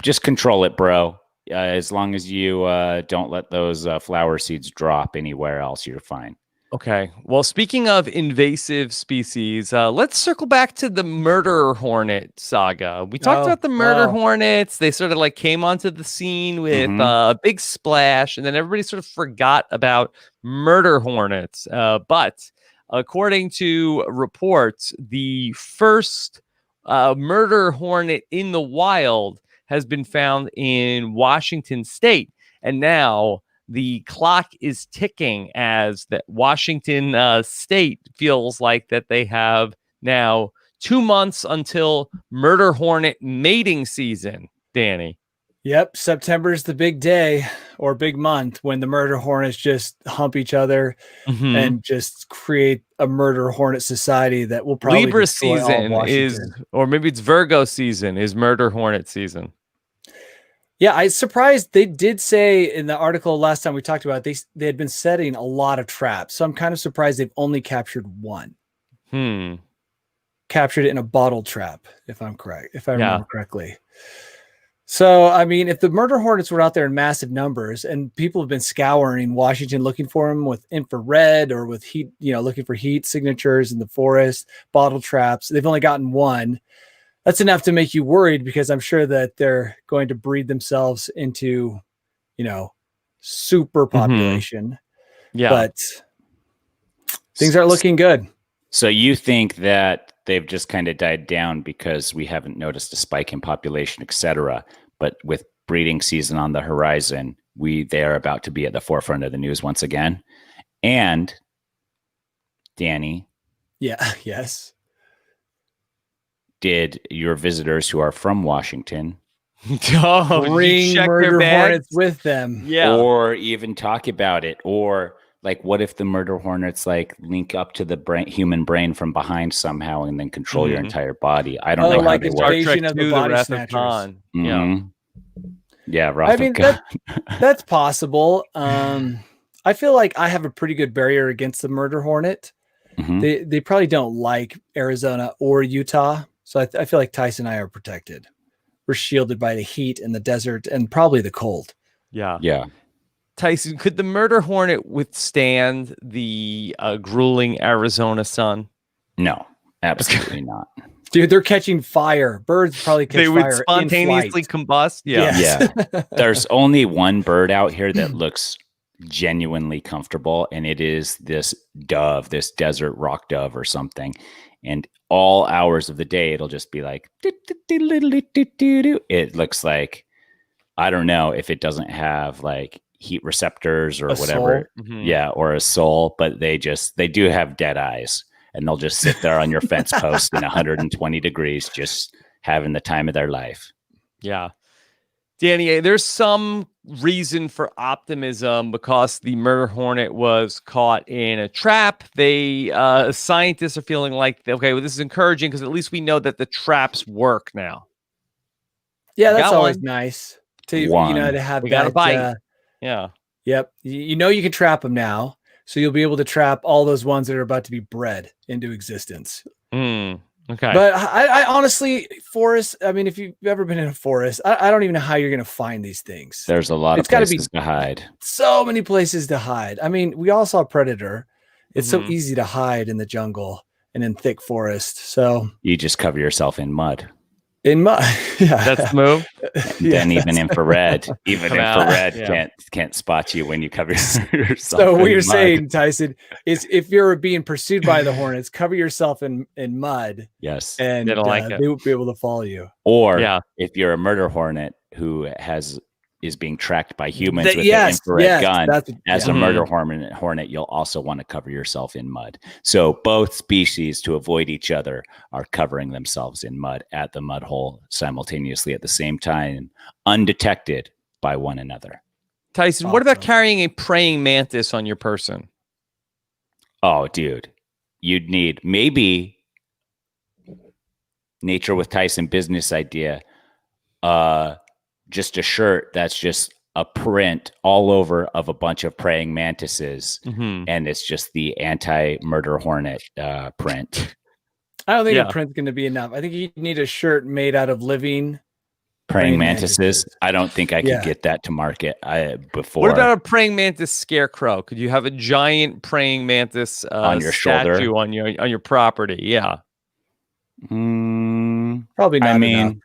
[SPEAKER 2] just control it, bro. As long as you don't let those flower seeds drop anywhere else, you're fine.
[SPEAKER 1] Okay. Well, speaking of invasive species, let's circle back to the murder hornet saga. We talked about the murder hornets. They sort of like came onto the scene with a big splash, and then everybody sort of forgot about murder hornets. But according to reports, the first a murder hornet in the wild has been found in Washington State. And now the clock is ticking as that Washington State feels like that they have now 2 months until murder hornet mating season, Danny.
[SPEAKER 3] Yep, September's the big day or big month when the murder hornets just hump each other and just create a murder hornet society that will probably
[SPEAKER 1] Libra
[SPEAKER 3] destroy all of
[SPEAKER 1] season is,
[SPEAKER 3] Washington.
[SPEAKER 1] or maybe it's Virgo season, is murder hornet season.
[SPEAKER 3] Yeah, I was surprised they did say in the article last time we talked about it, they had been setting a lot of traps. So I'm kind of surprised they've only captured one. Captured it in a bottle trap, if I'm correct, if I remember correctly. So, I mean, if the murder hornets were out there in massive numbers and people have been scouring Washington looking for them with infrared or with heat, looking for heat signatures in the forest, bottle traps, they've only gotten one. That's enough to make you worried because I'm sure that they're going to breed themselves into, super population.
[SPEAKER 1] Yeah.
[SPEAKER 3] But things are looking good.
[SPEAKER 2] So you think that they've just kind of died down because we haven't noticed a spike in population, et cetera. But with breeding season on the horizon, they are about to be at the forefront of the news once again. And Danny.
[SPEAKER 3] Yeah. Yes.
[SPEAKER 2] Did your visitors who are from Washington
[SPEAKER 3] bring murder hornets with them?
[SPEAKER 1] Yeah.
[SPEAKER 2] Or even talk about it? Or like, what if the murder hornets like link up to the human brain from behind somehow and then control your entire body? I don't know
[SPEAKER 3] like
[SPEAKER 2] how they
[SPEAKER 3] Star
[SPEAKER 2] work.
[SPEAKER 3] Trek of the Body Snatchers.
[SPEAKER 2] Yeah,
[SPEAKER 3] I mean, that's possible. I feel like I have a pretty good barrier against the murder hornet. They probably don't like Arizona or Utah. So I feel like Tyson and I are protected. We're shielded by the heat and the desert and probably the cold.
[SPEAKER 2] Yeah.
[SPEAKER 1] Tyson, could the murder hornet withstand the grueling Arizona sun?
[SPEAKER 2] No, absolutely not.
[SPEAKER 3] Dude, they're catching fire. Birds probably catch fire.
[SPEAKER 1] They would spontaneously combust. Yeah.
[SPEAKER 3] Yes.
[SPEAKER 2] Yeah. There's only one bird out here that looks genuinely comfortable, and it is this dove, this desert rock dove or something. And all hours of the day, it'll just be like, it looks like, I don't know if it doesn't have like heat receptors or whatever. Yeah. Or a soul, but they do have dead eyes, and they'll just sit there on your fence post in 120 degrees, just having the time of their life.
[SPEAKER 1] Yeah. Danny, there's some reason for optimism because the murder hornet was caught in a trap. Scientists are feeling like, okay, well, this is encouraging because at least we know that the traps work now.
[SPEAKER 3] Yeah, that's always nice to to have
[SPEAKER 1] we got a bite.
[SPEAKER 3] Yeah. Yep. You can trap them now, so you'll be able to trap all those ones that are about to be bred into existence.
[SPEAKER 1] Okay.
[SPEAKER 3] But I honestly, forest, I mean, if you've ever been in a forest, I don't even know how you're going to find these things.
[SPEAKER 2] There's a lot of places to hide.
[SPEAKER 3] So many places to hide. I mean, we all saw Predator. It's so easy to hide in the jungle and in thick forest. So
[SPEAKER 2] you just cover yourself in mud.
[SPEAKER 3] In mud. Yeah.
[SPEAKER 1] That's the move.
[SPEAKER 2] Then even infrared can't spot you when you cover yourself.
[SPEAKER 3] So what you're saying, Tyson, is if you're being pursued by the hornets, cover yourself in mud.
[SPEAKER 2] Yes.
[SPEAKER 3] And they won't be able to follow you.
[SPEAKER 2] Or if you're a murder hornet who is being tracked by humans with an infrared gun, as a murder hornet, you'll also want to cover yourself in mud. So both species, to avoid each other, are covering themselves in mud at the mud hole simultaneously at the same time, undetected by one another.
[SPEAKER 1] Tyson, what about carrying a praying mantis on your person?
[SPEAKER 2] Oh, dude, you'd need maybe Nature with Tyson business idea. Just a shirt that's just a print all over of a bunch of praying mantises, and it's just the anti-murder hornet print.
[SPEAKER 3] I don't think a print's going to be enough. I think you need a shirt made out of living
[SPEAKER 2] praying mantises. I don't think I could get that to market before.
[SPEAKER 1] What about a praying mantis scarecrow? Could you have a giant praying mantis
[SPEAKER 2] on your shoulder
[SPEAKER 1] on your property? Yeah.
[SPEAKER 3] Probably not.
[SPEAKER 2] I mean,
[SPEAKER 3] enough.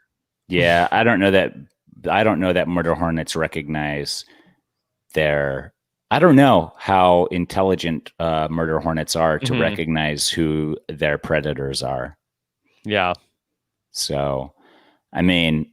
[SPEAKER 2] Yeah, I don't know that murder hornets recognize I don't know how intelligent murder hornets are to recognize who their predators are.
[SPEAKER 1] Yeah.
[SPEAKER 2] So, I mean,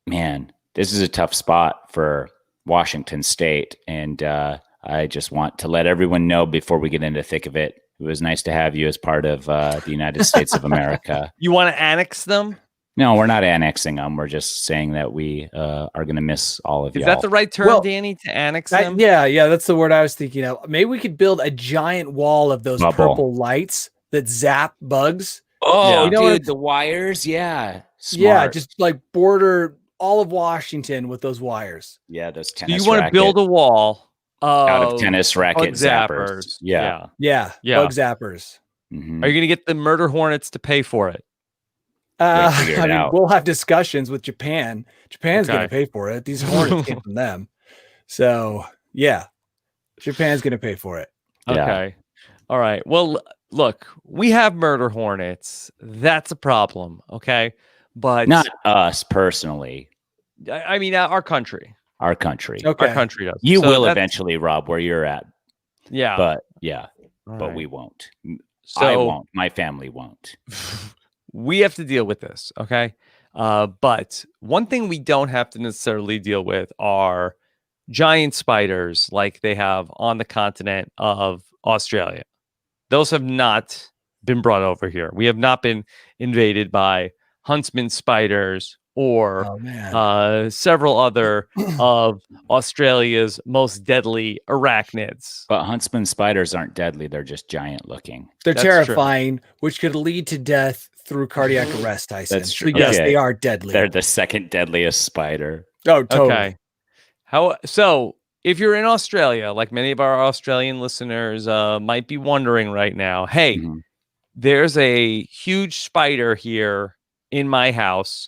[SPEAKER 2] man, this is a tough spot for Washington State. And I just want to let everyone know before we get into the thick of it, it was nice to have you as part of the United States of America.
[SPEAKER 1] You want to annex them?
[SPEAKER 2] No, we're not annexing them. We're just saying that we are going to miss all of you.
[SPEAKER 1] Is that the right term,
[SPEAKER 3] Well,
[SPEAKER 1] Danny, to annex them?
[SPEAKER 3] Yeah, that's the word I was thinking of. Maybe we could build a giant wall of those
[SPEAKER 2] Bubble.
[SPEAKER 3] purple lights that zap bugs.
[SPEAKER 2] Oh,
[SPEAKER 3] You know
[SPEAKER 2] dude, the wires. Yeah. Smart.
[SPEAKER 3] Yeah, just like border all of Washington with those wires.
[SPEAKER 2] Yeah, those
[SPEAKER 1] So
[SPEAKER 2] tennis
[SPEAKER 1] you want to build a wall
[SPEAKER 2] out of tennis racket
[SPEAKER 1] bug
[SPEAKER 2] zappers. Yeah.
[SPEAKER 3] Yeah. Bug zappers.
[SPEAKER 2] Mhm.
[SPEAKER 1] Are you going to get the murder hornets to pay for it?
[SPEAKER 2] figure it
[SPEAKER 3] I mean,
[SPEAKER 2] out.
[SPEAKER 3] we'll have discussions with Japan. Japan's going to
[SPEAKER 1] Okay.
[SPEAKER 3] pay for it. These hornets came from them. So, yeah, Japan's going to pay for it.
[SPEAKER 2] Yeah.
[SPEAKER 1] Okay. All right. Well, look, we have murder hornets. That's a problem. Okay. But
[SPEAKER 2] Not us personally,
[SPEAKER 1] I mean, our country.
[SPEAKER 2] our country.
[SPEAKER 3] Okay.
[SPEAKER 1] Our country does.
[SPEAKER 2] You
[SPEAKER 1] So
[SPEAKER 2] will
[SPEAKER 1] that's-
[SPEAKER 2] eventually, Rob, where you're at.
[SPEAKER 1] Yeah.
[SPEAKER 2] But yeah,
[SPEAKER 1] All
[SPEAKER 2] but
[SPEAKER 1] right.
[SPEAKER 2] we won't.
[SPEAKER 1] So
[SPEAKER 2] I won't. My family won't.
[SPEAKER 1] we have to deal with this. Okay. But one thing we don't have to necessarily deal with are giant spiders like they have on the continent of Australia. Those have not been brought over here. We have not been invaded by huntsman spiders or
[SPEAKER 3] Oh, man.
[SPEAKER 1] several other of Australia's most deadly arachnids.
[SPEAKER 2] But huntsman spiders aren't deadly. They're just giant looking.
[SPEAKER 3] They're
[SPEAKER 1] That's true.
[SPEAKER 3] terrifying, which could lead to death through cardiac arrest, Tyson.
[SPEAKER 2] That's true.
[SPEAKER 3] So yes,
[SPEAKER 2] Okay.
[SPEAKER 3] they are deadly.
[SPEAKER 2] They're the second deadliest spider.
[SPEAKER 3] Oh, totally.
[SPEAKER 1] Okay. So if you're in Australia, like many of our Australian listeners might be wondering right now, hey,
[SPEAKER 2] Mhm.
[SPEAKER 1] there's a huge spider here in my house.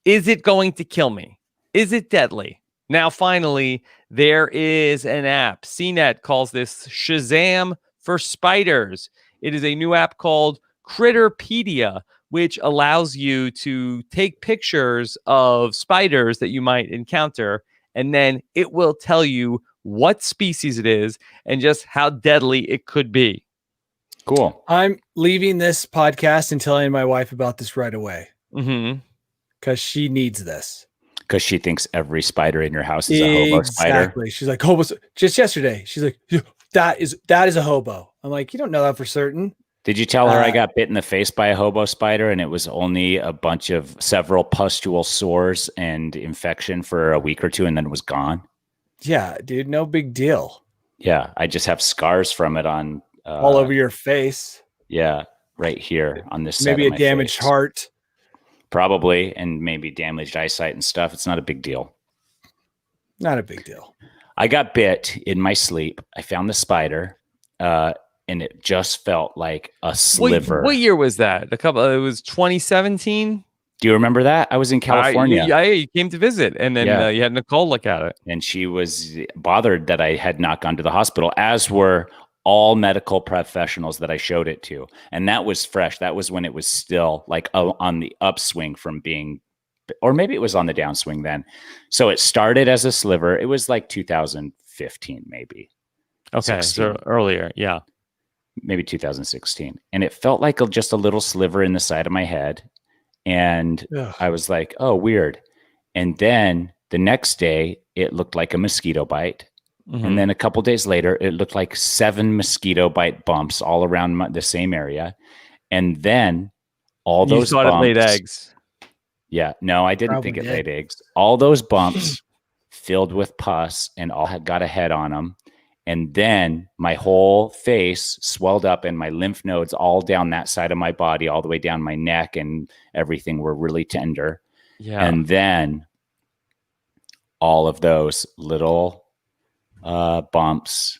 [SPEAKER 1] Is it going to kill me? Is it deadly? Now, finally, there is an app. CNET calls this Shazam for spiders. It is a new app called Critterpedia, which allows you to take pictures of spiders that you might encounter, and then it will tell you what species it is and just how deadly it could be.
[SPEAKER 2] Cool.
[SPEAKER 3] I'm leaving this podcast and telling my wife about this right away
[SPEAKER 1] Mm-hmm.
[SPEAKER 3] because she needs this.
[SPEAKER 2] Because she thinks every spider in your house is a hobo spider.
[SPEAKER 3] Exactly. She's like, hobo. Just yesterday, she's like, that is a hobo. I'm like, you don't know that for certain.
[SPEAKER 2] Did you tell her I got bit in the face by a hobo spider and it was only a bunch of several pustule sores and infection for a week or two and then it was gone?
[SPEAKER 3] Yeah, dude, no big deal.
[SPEAKER 2] Yeah, I just have scars from it on
[SPEAKER 3] All over your face.
[SPEAKER 2] Yeah, right here on this side
[SPEAKER 3] Maybe
[SPEAKER 2] of
[SPEAKER 3] a
[SPEAKER 2] my
[SPEAKER 3] damaged
[SPEAKER 2] face.
[SPEAKER 3] heart.
[SPEAKER 2] Probably, and maybe damaged eyesight and stuff. It's not a big deal.
[SPEAKER 3] Not a big deal.
[SPEAKER 2] I got bit in my sleep. I found the spider, and it just felt like a sliver.
[SPEAKER 1] What year was that? It was 2017.
[SPEAKER 2] Do you remember that? I was in California.
[SPEAKER 1] You came to visit, and then
[SPEAKER 2] Yeah.
[SPEAKER 1] you had Nicole look at it.
[SPEAKER 2] And she was bothered that I had not gone to the hospital, as were all medical professionals that I showed it to. And that was fresh. That was when it was still like on the upswing from being, or maybe it was on the downswing then. So it started as a sliver. It was like 2015, maybe.
[SPEAKER 1] Okay,
[SPEAKER 2] 16.
[SPEAKER 1] so earlier, yeah.
[SPEAKER 2] Maybe 2016. And it felt like just a little sliver in the side of my head. And
[SPEAKER 3] Ugh.
[SPEAKER 2] I was like, oh, weird. And then the next day, it looked like a mosquito bite.
[SPEAKER 1] Mhm.
[SPEAKER 2] And then a couple days later, it looked like 7 mosquito bite bumps all around the same area. And then all
[SPEAKER 1] You
[SPEAKER 2] those
[SPEAKER 1] thought
[SPEAKER 2] bumps.
[SPEAKER 1] it laid eggs.
[SPEAKER 2] Yeah, no, I didn't
[SPEAKER 3] Probably
[SPEAKER 2] think it
[SPEAKER 3] did.
[SPEAKER 2] laid eggs. All those bumps filled with pus and all had got a head on them. And then my whole face swelled up and my lymph nodes all down that side of my body, all the way down my neck and everything were really tender.
[SPEAKER 1] Yeah.
[SPEAKER 2] And then all of those little bumps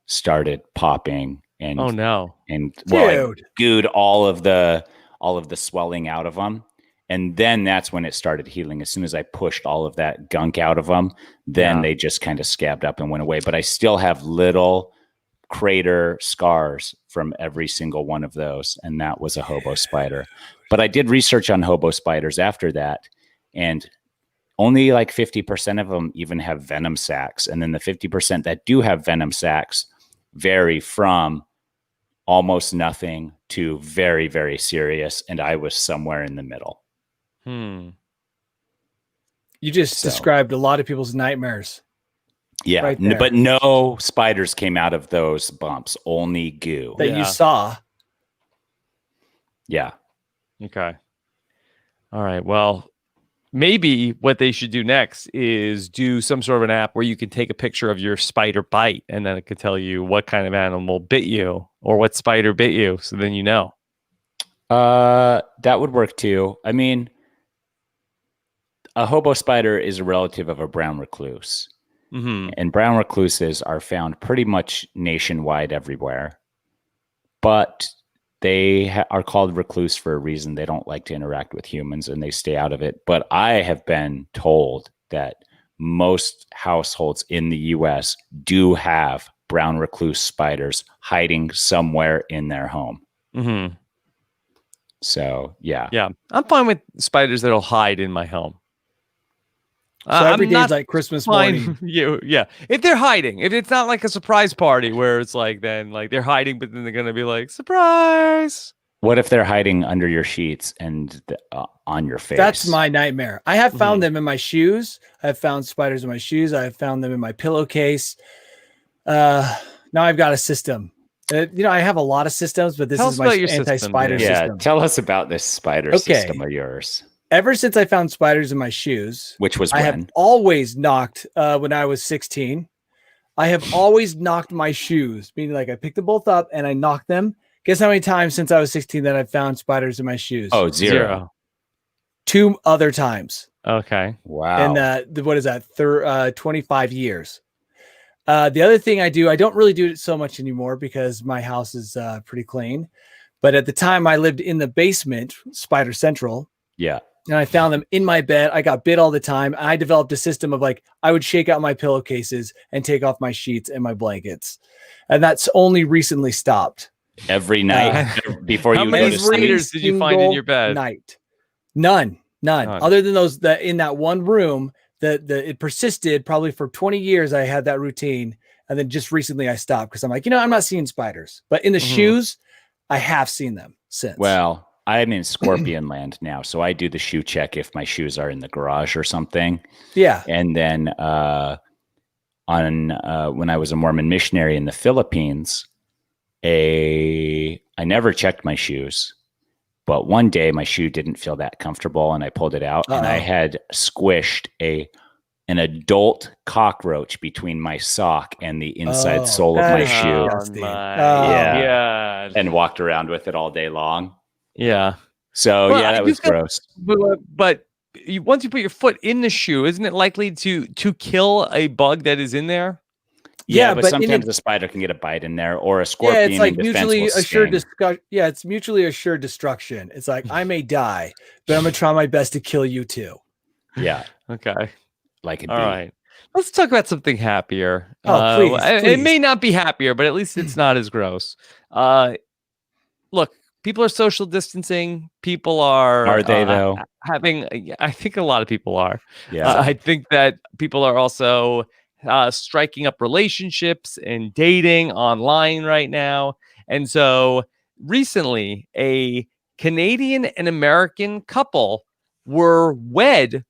[SPEAKER 2] started popping and
[SPEAKER 1] Oh no.
[SPEAKER 2] and well, I
[SPEAKER 3] Dude.
[SPEAKER 2] gooed all of the swelling out of them. And then that's when it started healing. As soon as I pushed all of that gunk out of them, then
[SPEAKER 1] Yeah.
[SPEAKER 2] they just kind of scabbed up and went away. But I still have little crater scars from every single one of those. And that was a hobo spider. But I did research on hobo spiders after that. And only like 50% of them even have venom sacs. And then the 50% that do have venom sacs vary from almost nothing to very, very serious, and I was somewhere in the middle.
[SPEAKER 1] Hmm.
[SPEAKER 3] You just described a lot of people's nightmares.
[SPEAKER 2] Yeah,
[SPEAKER 3] right there.
[SPEAKER 2] but no spiders came out of those bumps, only goo.
[SPEAKER 3] That you saw.
[SPEAKER 2] Yeah.
[SPEAKER 1] Okay. All right. Well, maybe what they should do next is do some sort of an app where you can take a picture of your spider bite, and then it could tell you what kind of animal bit you or what spider bit you. So then you know.
[SPEAKER 2] That would work too. I mean, a hobo spider is a relative of a brown recluse.
[SPEAKER 1] Mm-hmm.
[SPEAKER 2] And brown recluses are found pretty much nationwide everywhere. But they are called recluse for a reason. They don't like to interact with humans and they stay out of it. But I have been told that most households in the US do have brown recluse spiders hiding somewhere in their home.
[SPEAKER 1] Mm-hmm.
[SPEAKER 2] So, yeah.
[SPEAKER 1] Yeah. I'm fine with spiders that'll hide in my home.
[SPEAKER 3] So every
[SPEAKER 1] I'm
[SPEAKER 3] day
[SPEAKER 1] not
[SPEAKER 3] is like Christmas
[SPEAKER 1] fine.
[SPEAKER 3] morning.
[SPEAKER 1] Yeah. If they're hiding, if it's not like a surprise party where it's like, then like they're hiding, but then they're going to be like, surprise.
[SPEAKER 2] What if they're hiding under your sheets and on your face?
[SPEAKER 3] That's my nightmare. I have found them in my shoes. I've found spiders in my shoes. I've found them in my pillowcase. Now I've got a system. I have a lot of systems, but this is my anti-spider system.
[SPEAKER 2] Yeah, tell us about this spider system of yours.
[SPEAKER 3] Ever since I found spiders in my shoes,
[SPEAKER 2] which was
[SPEAKER 3] I have always knocked when I was 16. I have always knocked my shoes, meaning like I picked them both up and I knocked them. Guess how many times since I was 16 that I've found spiders in my shoes?
[SPEAKER 2] Oh, zero.
[SPEAKER 3] 2 other times.
[SPEAKER 1] Okay.
[SPEAKER 2] Wow.
[SPEAKER 3] And what is that? 25 years. The other thing I do, I don't really do it so much anymore because my house is pretty clean. But at the time I lived in the basement, Spider Central.
[SPEAKER 2] Yeah.
[SPEAKER 3] And I found them in my bed. I got bit all the time. I developed a system of like, I would shake out my pillowcases and take off my sheets and my blankets. And that's only recently stopped.
[SPEAKER 2] Every night before you
[SPEAKER 1] How many spiders did you find in your bed?
[SPEAKER 3] Night. None. Other than those that in that one room that it persisted probably for 20 years. I had that routine. And then just recently I stopped because I'm like, I'm not seeing spiders, but in the shoes, I have seen them since.
[SPEAKER 2] Well, I'm in Scorpion land now, so I do the shoe check if my shoes are in the garage or something.
[SPEAKER 3] Yeah.
[SPEAKER 2] And then when I was a Mormon missionary in the Philippines, I never checked my shoes, but one day my shoe didn't feel that comfortable and I pulled it out and I had squished an adult cockroach between my sock and the inside sole of my shoe.
[SPEAKER 1] Yeah.
[SPEAKER 2] And walked around with it all day long.
[SPEAKER 1] Yeah.
[SPEAKER 2] So that was gross.
[SPEAKER 1] But once you put your foot in the shoe, isn't it likely to kill a bug that is in there?
[SPEAKER 2] Yeah, but sometimes a spider can get a bite in there, or a scorpion.
[SPEAKER 3] Yeah, it's like mutually assured destruction. Yeah, it's mutually assured destruction. It's like I may die, but I'm gonna try my best to kill you too.
[SPEAKER 2] Yeah.
[SPEAKER 1] Okay.
[SPEAKER 2] Like it.
[SPEAKER 1] All right. Let's talk about something happier.
[SPEAKER 3] Please.
[SPEAKER 1] It may not be happier, but at least it's not as gross. Look. People are social distancing. People are
[SPEAKER 2] they though?
[SPEAKER 1] I think a lot of people are.
[SPEAKER 2] Yeah.
[SPEAKER 1] I think that people are also striking up relationships and dating online right now. And so recently, a Canadian and American couple were wed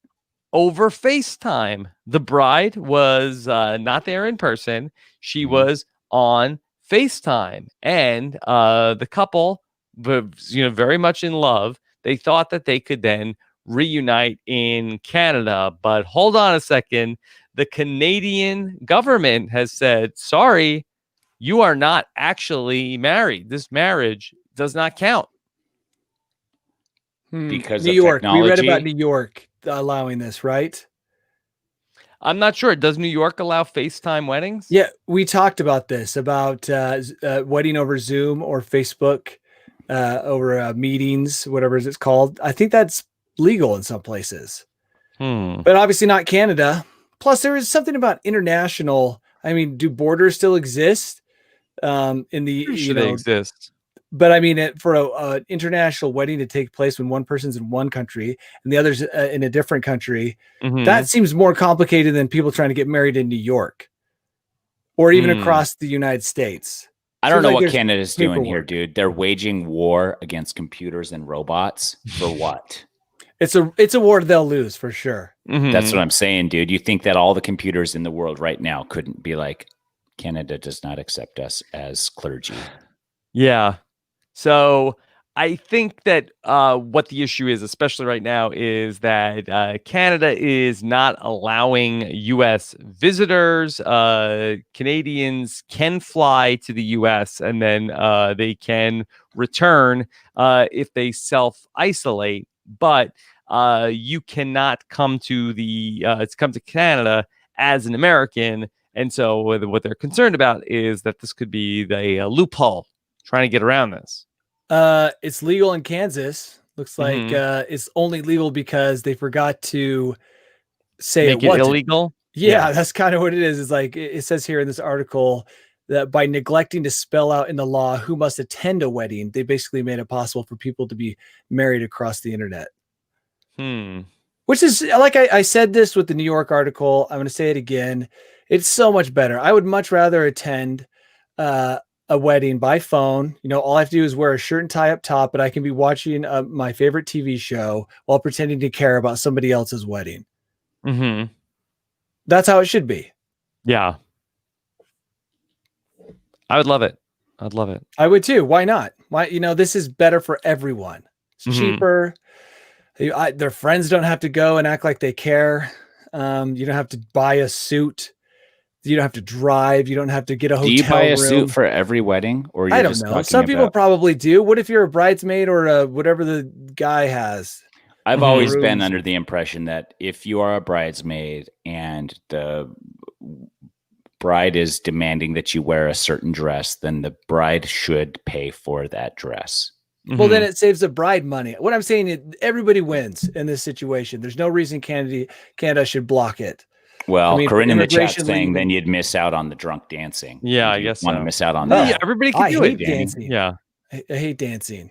[SPEAKER 1] over FaceTime. The bride was not there in person. She was on FaceTime, and the couple, very much in love. They thought that they could then reunite in Canada, but hold on a second. The Canadian government has said, sorry, you are not actually married. This marriage does not count.
[SPEAKER 2] Because
[SPEAKER 3] New
[SPEAKER 2] of
[SPEAKER 3] York.
[SPEAKER 2] technology.
[SPEAKER 3] We read about New York allowing this, right?
[SPEAKER 1] I'm not sure. Does New York allow FaceTime weddings?
[SPEAKER 3] Yeah, we talked about this, about wedding over Zoom or Facebook, over meetings, whatever it's called. I think that's legal in some places, but obviously not Canada. Plus, there is something about international. I mean, do borders still exist? In the
[SPEAKER 1] They exist.
[SPEAKER 3] But I mean, for an international wedding to take place when one person's in one country and the other's in a different country, that seems more complicated than people trying to get married in New York or even across the United States.
[SPEAKER 2] I don't
[SPEAKER 3] Seems
[SPEAKER 2] know
[SPEAKER 3] like
[SPEAKER 2] what
[SPEAKER 3] there's
[SPEAKER 2] Canada's doing here,
[SPEAKER 3] paperwork.
[SPEAKER 2] dude. They're waging war against computers and robots for what?
[SPEAKER 3] It's a war they'll lose for sure.
[SPEAKER 2] That's what I'm saying, dude. You think that all the computers in the world right now couldn't be like, Canada does not accept us as clergy.
[SPEAKER 1] Yeah. So I think that what the issue is, especially right now, is that Canada is not allowing U.S. visitors. Canadians can fly to the U.S. and then they can return if they self-isolate, but you cannot come to Canada as an American. And so what they're concerned about is that this could be the loophole trying to get around this.
[SPEAKER 3] It's legal in Kansas. Looks like it's only legal because they forgot to say
[SPEAKER 1] Make it illegal.
[SPEAKER 3] Yeah, that's kind of what it is. It's like it says here in this article that by neglecting to spell out in the law who must attend a wedding, they basically made it possible for people to be married across the internet. Which is, like I said this with the New York article, I'm going to say it again. It's so much better. I would much rather attend a wedding by phone. You know, all I have to do is wear a shirt and tie up top, but I can be watching my favorite TV show while pretending to care about somebody else's wedding. That's how it should be.
[SPEAKER 1] Yeah. I would love it. I'd love it.
[SPEAKER 3] I would too. Why not? Why? You know, this is better for everyone. It's cheaper. Their friends don't have to go and act like they care. You don't have to buy a suit. You don't have to drive. You don't have to get a hotel room.
[SPEAKER 2] Do you buy a suit for every wedding? Or
[SPEAKER 3] I don't know. Some people probably do. What if you're a bridesmaid or whatever the guy has?
[SPEAKER 2] I've always been under the impression that if you are a bridesmaid and the bride is demanding that you wear a certain dress, then the bride should pay for that dress.
[SPEAKER 3] Well, then it saves the bride money. What I'm saying is everybody wins in this situation. There's no reason Canada should block it.
[SPEAKER 2] Well, I mean, Corinne in the chat saying then you'd miss out on the drunk dancing.
[SPEAKER 1] Yeah, I guess
[SPEAKER 2] want to miss out on that.
[SPEAKER 1] Yeah, everybody can do it.
[SPEAKER 3] Dancing.
[SPEAKER 1] Yeah,
[SPEAKER 3] I hate dancing.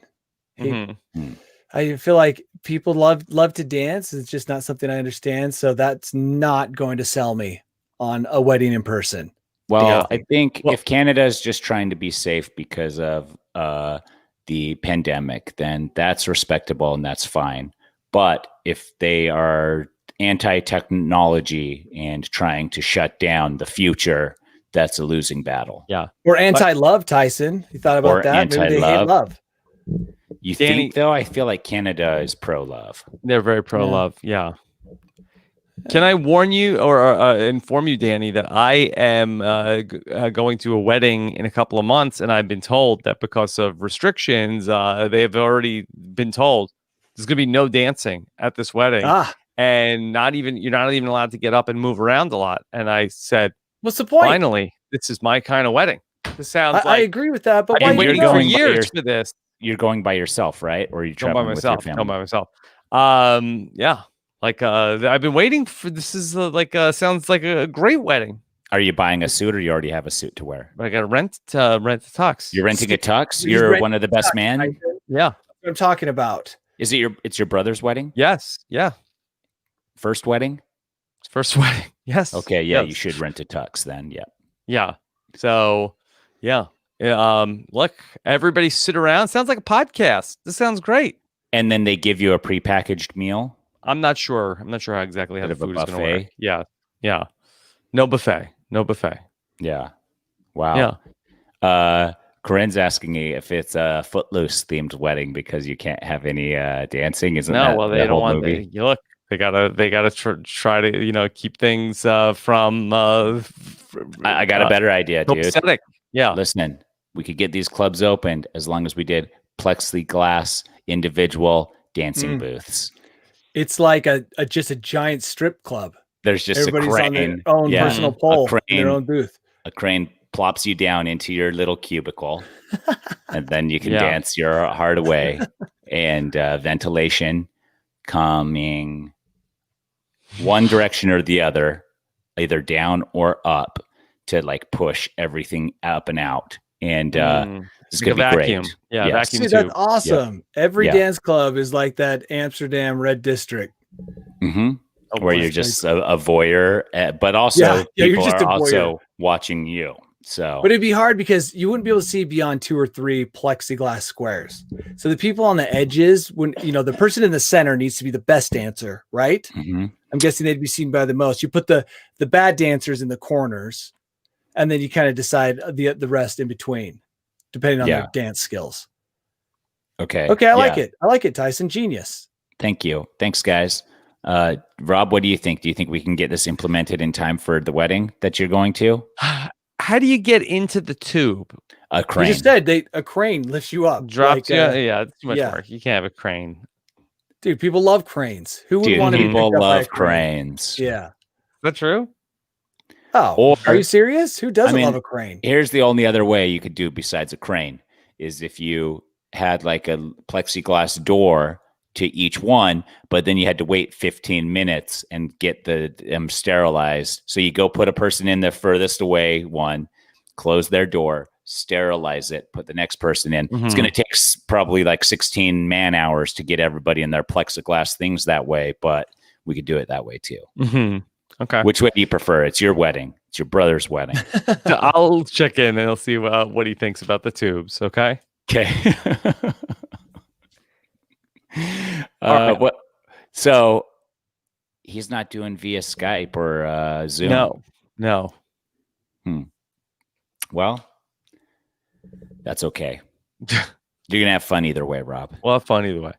[SPEAKER 3] I feel like people love to dance. It's just not something I understand. So that's not going to sell me on a wedding in person.
[SPEAKER 2] Well, I think if Canada is just trying to be safe because of the pandemic, then that's respectable and that's fine. But if they are anti-technology and trying to shut down the future, that's a losing battle.
[SPEAKER 1] Yeah.
[SPEAKER 3] Or anti-love, Tyson. You thought about that? Maybe they hate love.
[SPEAKER 2] You think, though? I feel like Canada is pro-love.
[SPEAKER 1] They're very pro-love. Yeah. Can I warn you or inform you, Danny, that I am going to a wedding in a couple of months, and I've been told that because of restrictions, they have already been told there's going to be no dancing at this wedding, and you're not even allowed to get up and move around a lot. And I said,
[SPEAKER 3] "What's the point?
[SPEAKER 1] Finally, this is my kind of wedding." This sounds
[SPEAKER 3] I agree with that, but
[SPEAKER 1] I've been waiting for years for this.
[SPEAKER 2] You're going by yourself, right? Or are you traveling with your family?
[SPEAKER 1] Going by myself. Yeah. Like I've been waiting for this. Is sounds like a great wedding.
[SPEAKER 2] Are you buying a suit, or you already have a suit to wear?
[SPEAKER 1] I got to rent a tux.
[SPEAKER 2] You're renting a tux. You're one of the best men.
[SPEAKER 1] Yeah,
[SPEAKER 3] what I'm talking about.
[SPEAKER 2] Is it it's your brother's wedding?
[SPEAKER 1] Yes. Yeah.
[SPEAKER 2] First wedding.
[SPEAKER 1] First wedding. Yes.
[SPEAKER 2] Okay. Yeah,
[SPEAKER 1] yes.
[SPEAKER 2] You should rent a tux then. Yeah.
[SPEAKER 1] Yeah. So, yeah. Look, everybody sit around. Sounds like a podcast. This sounds great.
[SPEAKER 2] And then they give you a prepackaged meal.
[SPEAKER 1] I'm not sure. I'm not sure how exactly how the food is going to work. Yeah. Yeah. No buffet.
[SPEAKER 2] Yeah. Wow. Yeah. Corinne's asking me if it's a Footloose themed wedding because you can't have any dancing. Isn't that
[SPEAKER 1] well, they don't want movie? You look. They gotta try to keep things from.
[SPEAKER 2] I got a better idea, dude.
[SPEAKER 1] Aesthetic. Yeah.
[SPEAKER 2] Listen, we could get these clubs opened as long as we did plexiglass individual dancing booths.
[SPEAKER 3] It's like just a giant strip club.
[SPEAKER 2] There's just
[SPEAKER 3] everybody's
[SPEAKER 2] a crane,
[SPEAKER 3] on their own personal pole in their own booth.
[SPEAKER 2] A crane plops you down into your little cubicle, and then you can dance your heart away. And ventilation coming one direction or the other, either down or up, to like push everything up and out. And it's gonna be
[SPEAKER 1] vacuum.
[SPEAKER 2] Great.
[SPEAKER 1] Yeah, vacuum.
[SPEAKER 3] Dude, that's awesome. Yeah. Every dance club is like that Amsterdam Red District.
[SPEAKER 2] Where you're just a voyeur, but also people are also watching you. So,
[SPEAKER 3] But it'd be hard because you wouldn't be able to see beyond 2 or 3 plexiglass squares. So the people on the edges, when the person in the center needs to be the best dancer, right?
[SPEAKER 2] mhm.
[SPEAKER 3] I'm guessing they'd be seen by the most. You put the bad dancers in the corners, and then you kind of decide the rest in between, depending on their dance skills.
[SPEAKER 2] Okay.
[SPEAKER 3] Okay, I like it. I like it, Tyson. Genius.
[SPEAKER 2] Thank you. Thanks, guys. Rob, what do you think? Do you think we can get this implemented in time for the wedding that you're going to?
[SPEAKER 1] How do you get into the tube?
[SPEAKER 2] A crane.
[SPEAKER 3] You just said a crane lifts you up.
[SPEAKER 1] Drops you? Yeah, it's too much work. You can't have a crane.
[SPEAKER 3] Dude, people love cranes. Who would
[SPEAKER 2] Dude,
[SPEAKER 3] want to be
[SPEAKER 2] people
[SPEAKER 3] picked up by a
[SPEAKER 2] love
[SPEAKER 3] crane?
[SPEAKER 2] cranes.
[SPEAKER 3] Yeah.
[SPEAKER 1] Is that true?
[SPEAKER 3] Oh,
[SPEAKER 2] Or-
[SPEAKER 3] are you serious? Who doesn't
[SPEAKER 2] I mean,
[SPEAKER 3] love a crane?
[SPEAKER 2] Here's the only other way you could do besides a crane is if you had like a plexiglass door to each one, but then you had to wait 15 minutes and get them sterilized. So you go put a person in the furthest away one, close their door, sterilize it, put the next person in. It's going to take probably like 16 man hours to get everybody in their plexiglass things that way, but we could do it that way too.
[SPEAKER 1] Okay.
[SPEAKER 2] Which way do you prefer? It's your wedding. It's your brother's wedding.
[SPEAKER 1] I'll check in and I'll see what he thinks about the tubes. Okay.
[SPEAKER 2] Okay.
[SPEAKER 1] Right.
[SPEAKER 2] What? So he's not doing via Skype or Zoom.
[SPEAKER 1] No.
[SPEAKER 2] Well, that's okay. You're gonna have fun either way, Rob.
[SPEAKER 1] We'll have fun either way.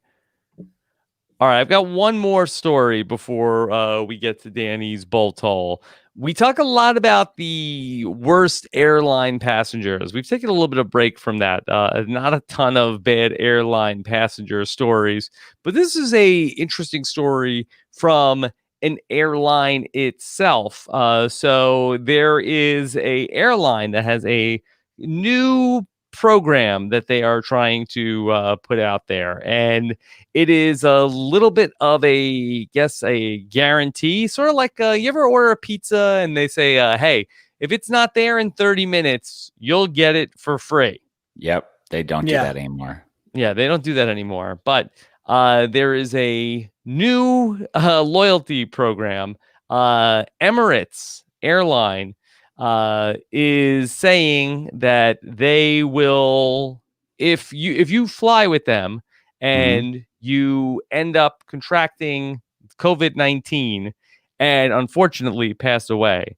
[SPEAKER 1] All right, I've got one more story before we get to Danny's bolt hole. We talk a lot about the worst airline passengers. We've taken a little bit of break from that. Not a ton of bad airline passenger stories, but this is a interesting story from an airline itself. So there is a airline that has a new program that they are trying to put out there, and it is a little bit of a guarantee, sort of like you ever order a pizza and they say, hey, if it's not there in 30 minutes, you'll get it for free.
[SPEAKER 2] Yep, they don't do that anymore.
[SPEAKER 1] Yeah, they don't do that anymore. But there is a new loyalty program. Emirates Airline is saying that they will, if you fly with them and you end up contracting COVID-19 and unfortunately pass away,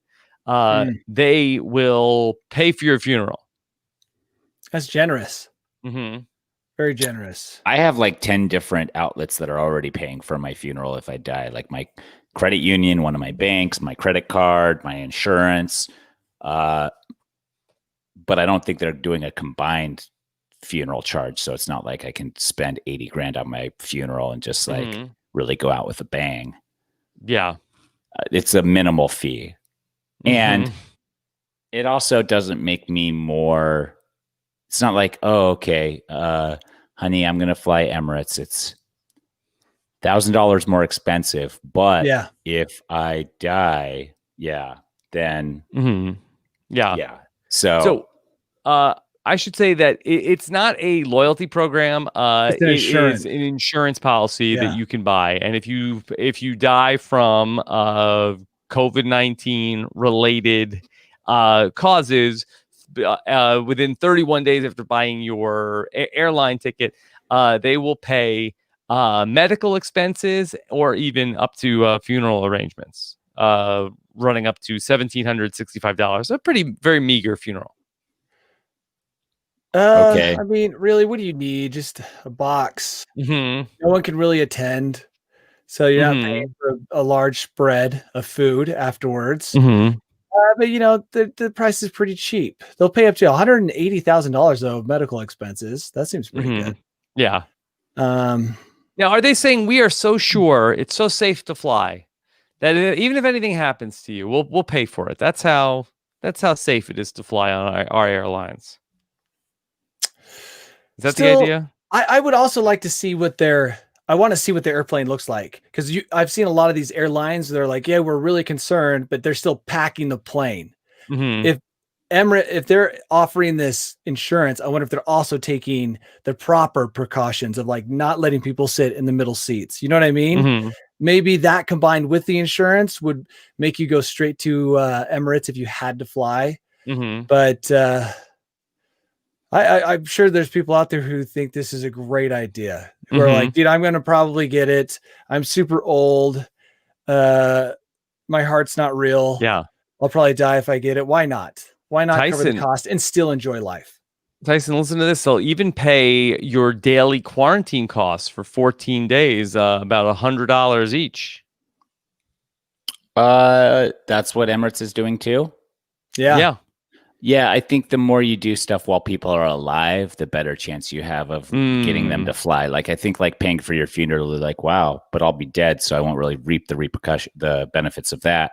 [SPEAKER 1] they will pay for your funeral.
[SPEAKER 3] That's generous.
[SPEAKER 1] Mm-hmm.
[SPEAKER 3] Very generous.
[SPEAKER 2] I have like 10 different outlets that are already paying for my funeral if I die, like my credit union, one of my banks, my credit card, my insurance. But I don't think they're doing a combined funeral charge. So it's not like I can spend 80 grand on my funeral and just like really go out with a bang.
[SPEAKER 1] Yeah.
[SPEAKER 2] It's a minimal fee. And it also doesn't make me more. It's not like, oh, okay, honey, I'm going to fly Emirates. It's $1,000 more expensive. But if I die, then.
[SPEAKER 1] Yeah.
[SPEAKER 2] So
[SPEAKER 1] I should say that it's not a loyalty program.
[SPEAKER 3] It's an
[SPEAKER 1] it
[SPEAKER 3] insurance.
[SPEAKER 1] is an insurance policy that you can buy. And if you die from COVID-19 related causes within 31 days after buying your airline ticket, they will pay medical expenses or even up to funeral arrangements, running up to $1,765. A very meager funeral.
[SPEAKER 2] Okay.
[SPEAKER 3] I mean, really, what do you need? Just a box. No one can really attend. So you're not paying for a large spread of food afterwards. But the price is pretty cheap. They'll pay up to $180,000 though of medical expenses. That seems pretty good.
[SPEAKER 1] Yeah.
[SPEAKER 3] Now,
[SPEAKER 1] are they saying we are so sure it's so safe to fly that even if anything happens to you, we'll pay for it? That's how safe it is to fly on our airlines. Is that the idea?
[SPEAKER 3] I would also like to see I want to see what the airplane looks like, because I've seen a lot of these airlines. They're like, yeah, we're really concerned, but they're still packing the plane. If they're offering this insurance, I wonder if they're also taking the proper precautions of like not letting people sit in the middle seats. You know what I mean? Maybe that combined with the insurance would make you go straight to Emirates if you had to fly.
[SPEAKER 1] Mhm.
[SPEAKER 3] But I'm sure there's people out there who think this is a great idea, who are like, dude, I'm going to probably get it. I'm super old. My heart's not real.
[SPEAKER 1] Yeah.
[SPEAKER 3] I'll probably die if I get it. Why not? Why not cover the
[SPEAKER 1] Tyson-
[SPEAKER 3] cost and still enjoy life?
[SPEAKER 1] Tyson, listen to this. They'll even pay your daily quarantine costs for 14 days, about $100 each.
[SPEAKER 2] That's what Emirates is doing too.
[SPEAKER 3] Yeah.
[SPEAKER 2] Yeah, I think the more you do stuff while people are alive, the better chance you have of getting them to fly. Like, I think like paying for your funeral, like, wow, but I'll be dead, so I won't really reap the benefits of that.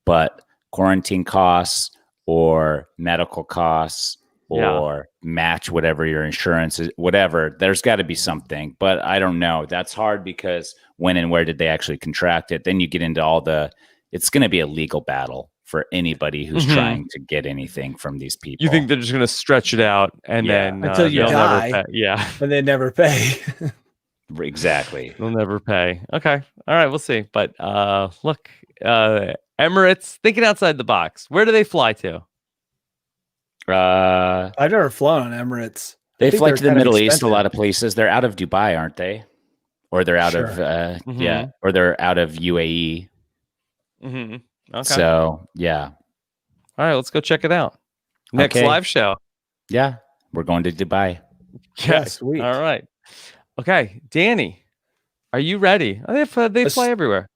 [SPEAKER 2] But quarantine costs or medical costs or match whatever your insurance is, whatever, there's got to be something. But I don't know. That's hard because when and where did they actually contract it? Then you get into it's going to be a legal battle for anybody who's trying to get anything from these people.
[SPEAKER 1] You think they're just going to stretch it out and then
[SPEAKER 3] until you
[SPEAKER 1] they'll
[SPEAKER 3] die?
[SPEAKER 1] never pay. Yeah,
[SPEAKER 3] and they never pay.
[SPEAKER 2] Exactly.
[SPEAKER 1] they'll never pay. Okay, all right, we'll see. But look, Emirates thinking outside the box. Where do they fly to?
[SPEAKER 3] I've never flown on Emirates.
[SPEAKER 2] They fly
[SPEAKER 3] they're
[SPEAKER 2] to the
[SPEAKER 3] kind of
[SPEAKER 2] Middle East. A
[SPEAKER 3] expensive.
[SPEAKER 2] lot of places. They're out of Dubai, aren't they? Or they're out of or they're out of UAE.
[SPEAKER 1] Mm-hmm. Okay.
[SPEAKER 2] So yeah.
[SPEAKER 1] All right, let's go check it out. Next live show.
[SPEAKER 2] Yeah, we're going to Dubai.
[SPEAKER 3] Yeah, sweet.
[SPEAKER 1] All right. Okay, Danny, are you ready? They fly everywhere.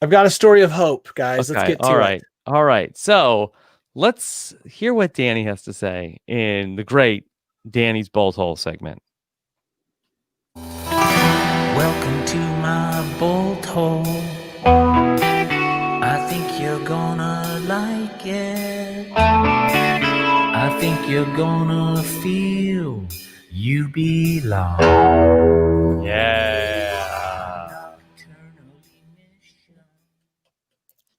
[SPEAKER 3] I've got a story of hope, guys.
[SPEAKER 1] Okay,
[SPEAKER 3] Let's get to
[SPEAKER 1] all right.
[SPEAKER 3] it.
[SPEAKER 1] All right. So let's hear what Danny has to say in the great Danny's Bolt Hole segment.
[SPEAKER 5] Welcome to my bolt hole. I think you're gonna like it. I think you're gonna feel you belong.
[SPEAKER 1] Yeah.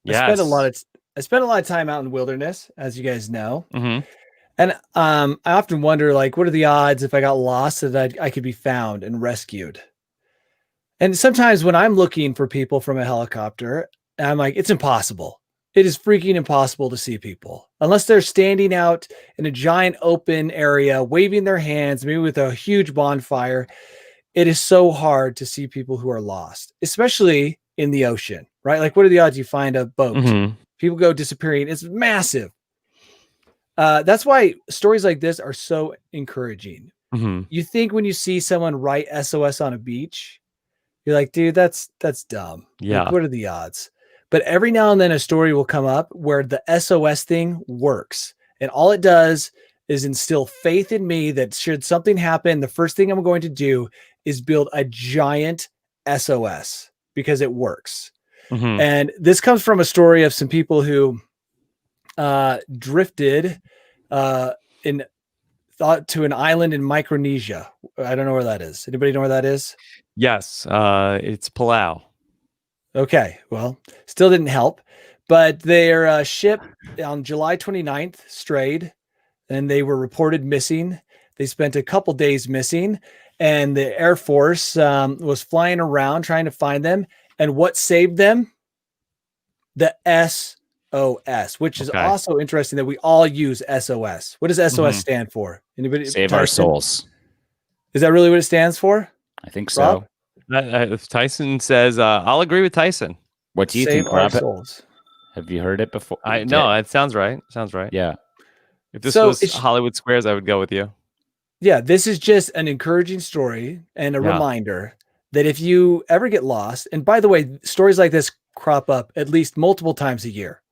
[SPEAKER 3] I spent a lot of time out in the wilderness, as you guys know.
[SPEAKER 1] Mm-hmm.
[SPEAKER 3] And I often wonder, like, what are the odds if I got lost that I could be found and rescued? And sometimes when I'm looking for people from a helicopter, I'm like, it's impossible. It is freaking impossible to see people unless they're standing out in a giant open area, waving their hands, maybe with a huge bonfire. It is so hard to see people who are lost, especially in the ocean, right? Like, what are the odds you find a boat?
[SPEAKER 1] Mm-hmm.
[SPEAKER 3] People go disappearing. It's massive. That's why stories like this are so encouraging.
[SPEAKER 1] Mm-hmm.
[SPEAKER 3] You think when you see someone write SOS on a beach, you're like, dude, that's dumb.
[SPEAKER 1] Yeah.
[SPEAKER 3] Like, what are the odds? But every now and then a story will come up where the SOS thing works. And all it does is instill faith in me that should something happen, the first thing I'm going to do is build a giant SOS because it works.
[SPEAKER 1] Mm-hmm.
[SPEAKER 3] And this comes from a story of some people who drifted to an island in Micronesia. I don't know where that is. Anybody know where that is?
[SPEAKER 1] Yes, it's Palau.
[SPEAKER 3] Okay, well, still didn't help. But their ship on July 29th strayed, and they were reported missing. They spent a couple days missing, and the Air Force was flying around trying to find them. And what saved them? The SOS, which is also interesting that we all use SOS. What does SOS stand for? Anybody?
[SPEAKER 2] Save our souls.
[SPEAKER 3] Is that really what it stands for?
[SPEAKER 2] I think so.
[SPEAKER 3] Rob?
[SPEAKER 1] Tyson says, I'll agree with Tyson.
[SPEAKER 2] What do you
[SPEAKER 3] Save
[SPEAKER 2] think,
[SPEAKER 3] our
[SPEAKER 2] Rob?
[SPEAKER 3] souls.
[SPEAKER 2] Have you heard it before?
[SPEAKER 1] No, it sounds right. Sounds right.
[SPEAKER 2] Yeah.
[SPEAKER 1] If this
[SPEAKER 3] So
[SPEAKER 1] was Hollywood Squares, I would go with you.
[SPEAKER 3] Yeah, this is just an encouraging story and a reminder that if you ever get lost, and by the way, stories like this crop up at least multiple times a year.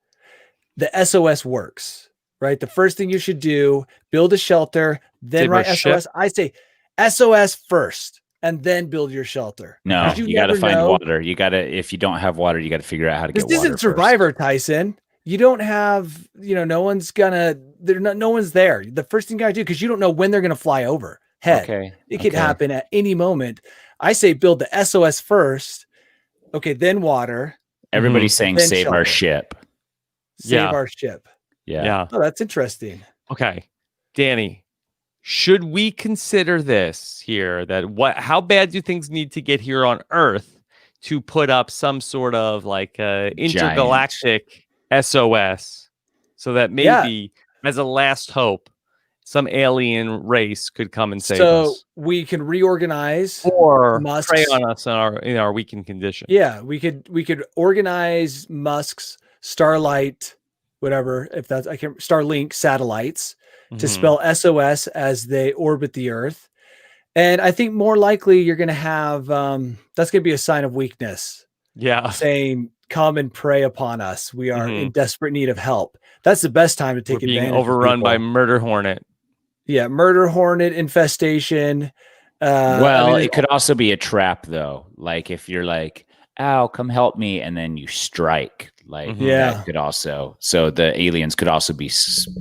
[SPEAKER 3] The SOS works, right? The first thing you should do, build a shelter, then
[SPEAKER 1] Save
[SPEAKER 3] write
[SPEAKER 1] our
[SPEAKER 3] SOS.
[SPEAKER 1] ship.
[SPEAKER 3] I say SOS first and then build your shelter.
[SPEAKER 2] No,
[SPEAKER 3] 'Cause
[SPEAKER 2] you got to
[SPEAKER 3] never
[SPEAKER 2] find
[SPEAKER 3] know.
[SPEAKER 2] water. You got to, if you don't have water, you got to figure out how to
[SPEAKER 3] This
[SPEAKER 2] get water.
[SPEAKER 3] isn't Survivor, Tyson. You don't have, no one's no one's there. The first thing you gotta do, because you don't know when they're gonna fly over. It could happen at any moment. I say build the SOS first. Okay, then water.
[SPEAKER 2] Everybody's saying
[SPEAKER 3] Then
[SPEAKER 2] save our
[SPEAKER 3] shelter.
[SPEAKER 2] ship.
[SPEAKER 3] Save our ship.
[SPEAKER 2] Yeah.
[SPEAKER 3] Oh, that's interesting.
[SPEAKER 1] Okay. Danny, should we consider this here how bad do things need to get here on Earth to put up some sort of like intergalactic SOS so that maybe as a last hope, some alien race could come and save
[SPEAKER 3] So
[SPEAKER 1] us,
[SPEAKER 3] we can reorganize
[SPEAKER 1] or
[SPEAKER 3] Musk's.
[SPEAKER 1] prey on us in our weakened condition.
[SPEAKER 3] Yeah, we could organize Musk's Starlight, whatever, if that's Starlink satellites to
[SPEAKER 1] Mhm.
[SPEAKER 3] spell SOS as they orbit the Earth. And I think more likely you're going to have that's going to be a sign of weakness,
[SPEAKER 1] Yeah.
[SPEAKER 3] saying, "Come and prey upon us. We are in
[SPEAKER 1] Mhm.
[SPEAKER 3] desperate need of help." That's the best time to take
[SPEAKER 1] We're being
[SPEAKER 3] advantage.
[SPEAKER 1] overrun
[SPEAKER 3] of
[SPEAKER 1] by
[SPEAKER 3] people.
[SPEAKER 1] Murder Hornet.
[SPEAKER 3] Yeah, murder hornet infestation.
[SPEAKER 2] Well,
[SPEAKER 3] I mean,
[SPEAKER 2] it could also be a trap, though. Like if you're like, "Ow, come help me," and then you strike. Like
[SPEAKER 1] Mhm.
[SPEAKER 3] Yeah.
[SPEAKER 2] that could also. So the aliens could also be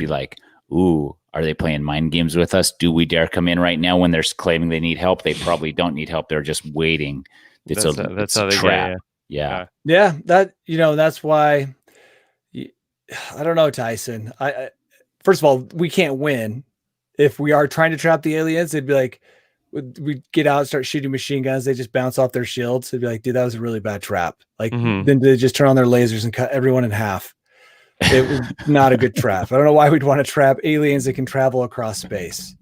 [SPEAKER 2] like, "Ooh, are they playing mind games with us? Do we dare come in right now when they're claiming they need help? They probably don't need help. They're just waiting. It's
[SPEAKER 1] That's
[SPEAKER 2] a
[SPEAKER 1] how they
[SPEAKER 2] trap."
[SPEAKER 1] get
[SPEAKER 2] Yeah.
[SPEAKER 3] yeah, that's why. I don't know, Tyson. I first of all, we can't win. If we are trying to trap the aliens, it'd be like we'd get out and start shooting machine guns. They just bounce off their shields. It'd be like, dude, that was a really bad trap. Like
[SPEAKER 1] Mhm.
[SPEAKER 3] then they just turn on their lasers and cut everyone in half. It was not a good trap. I don't know why we'd want to trap aliens that can travel across space.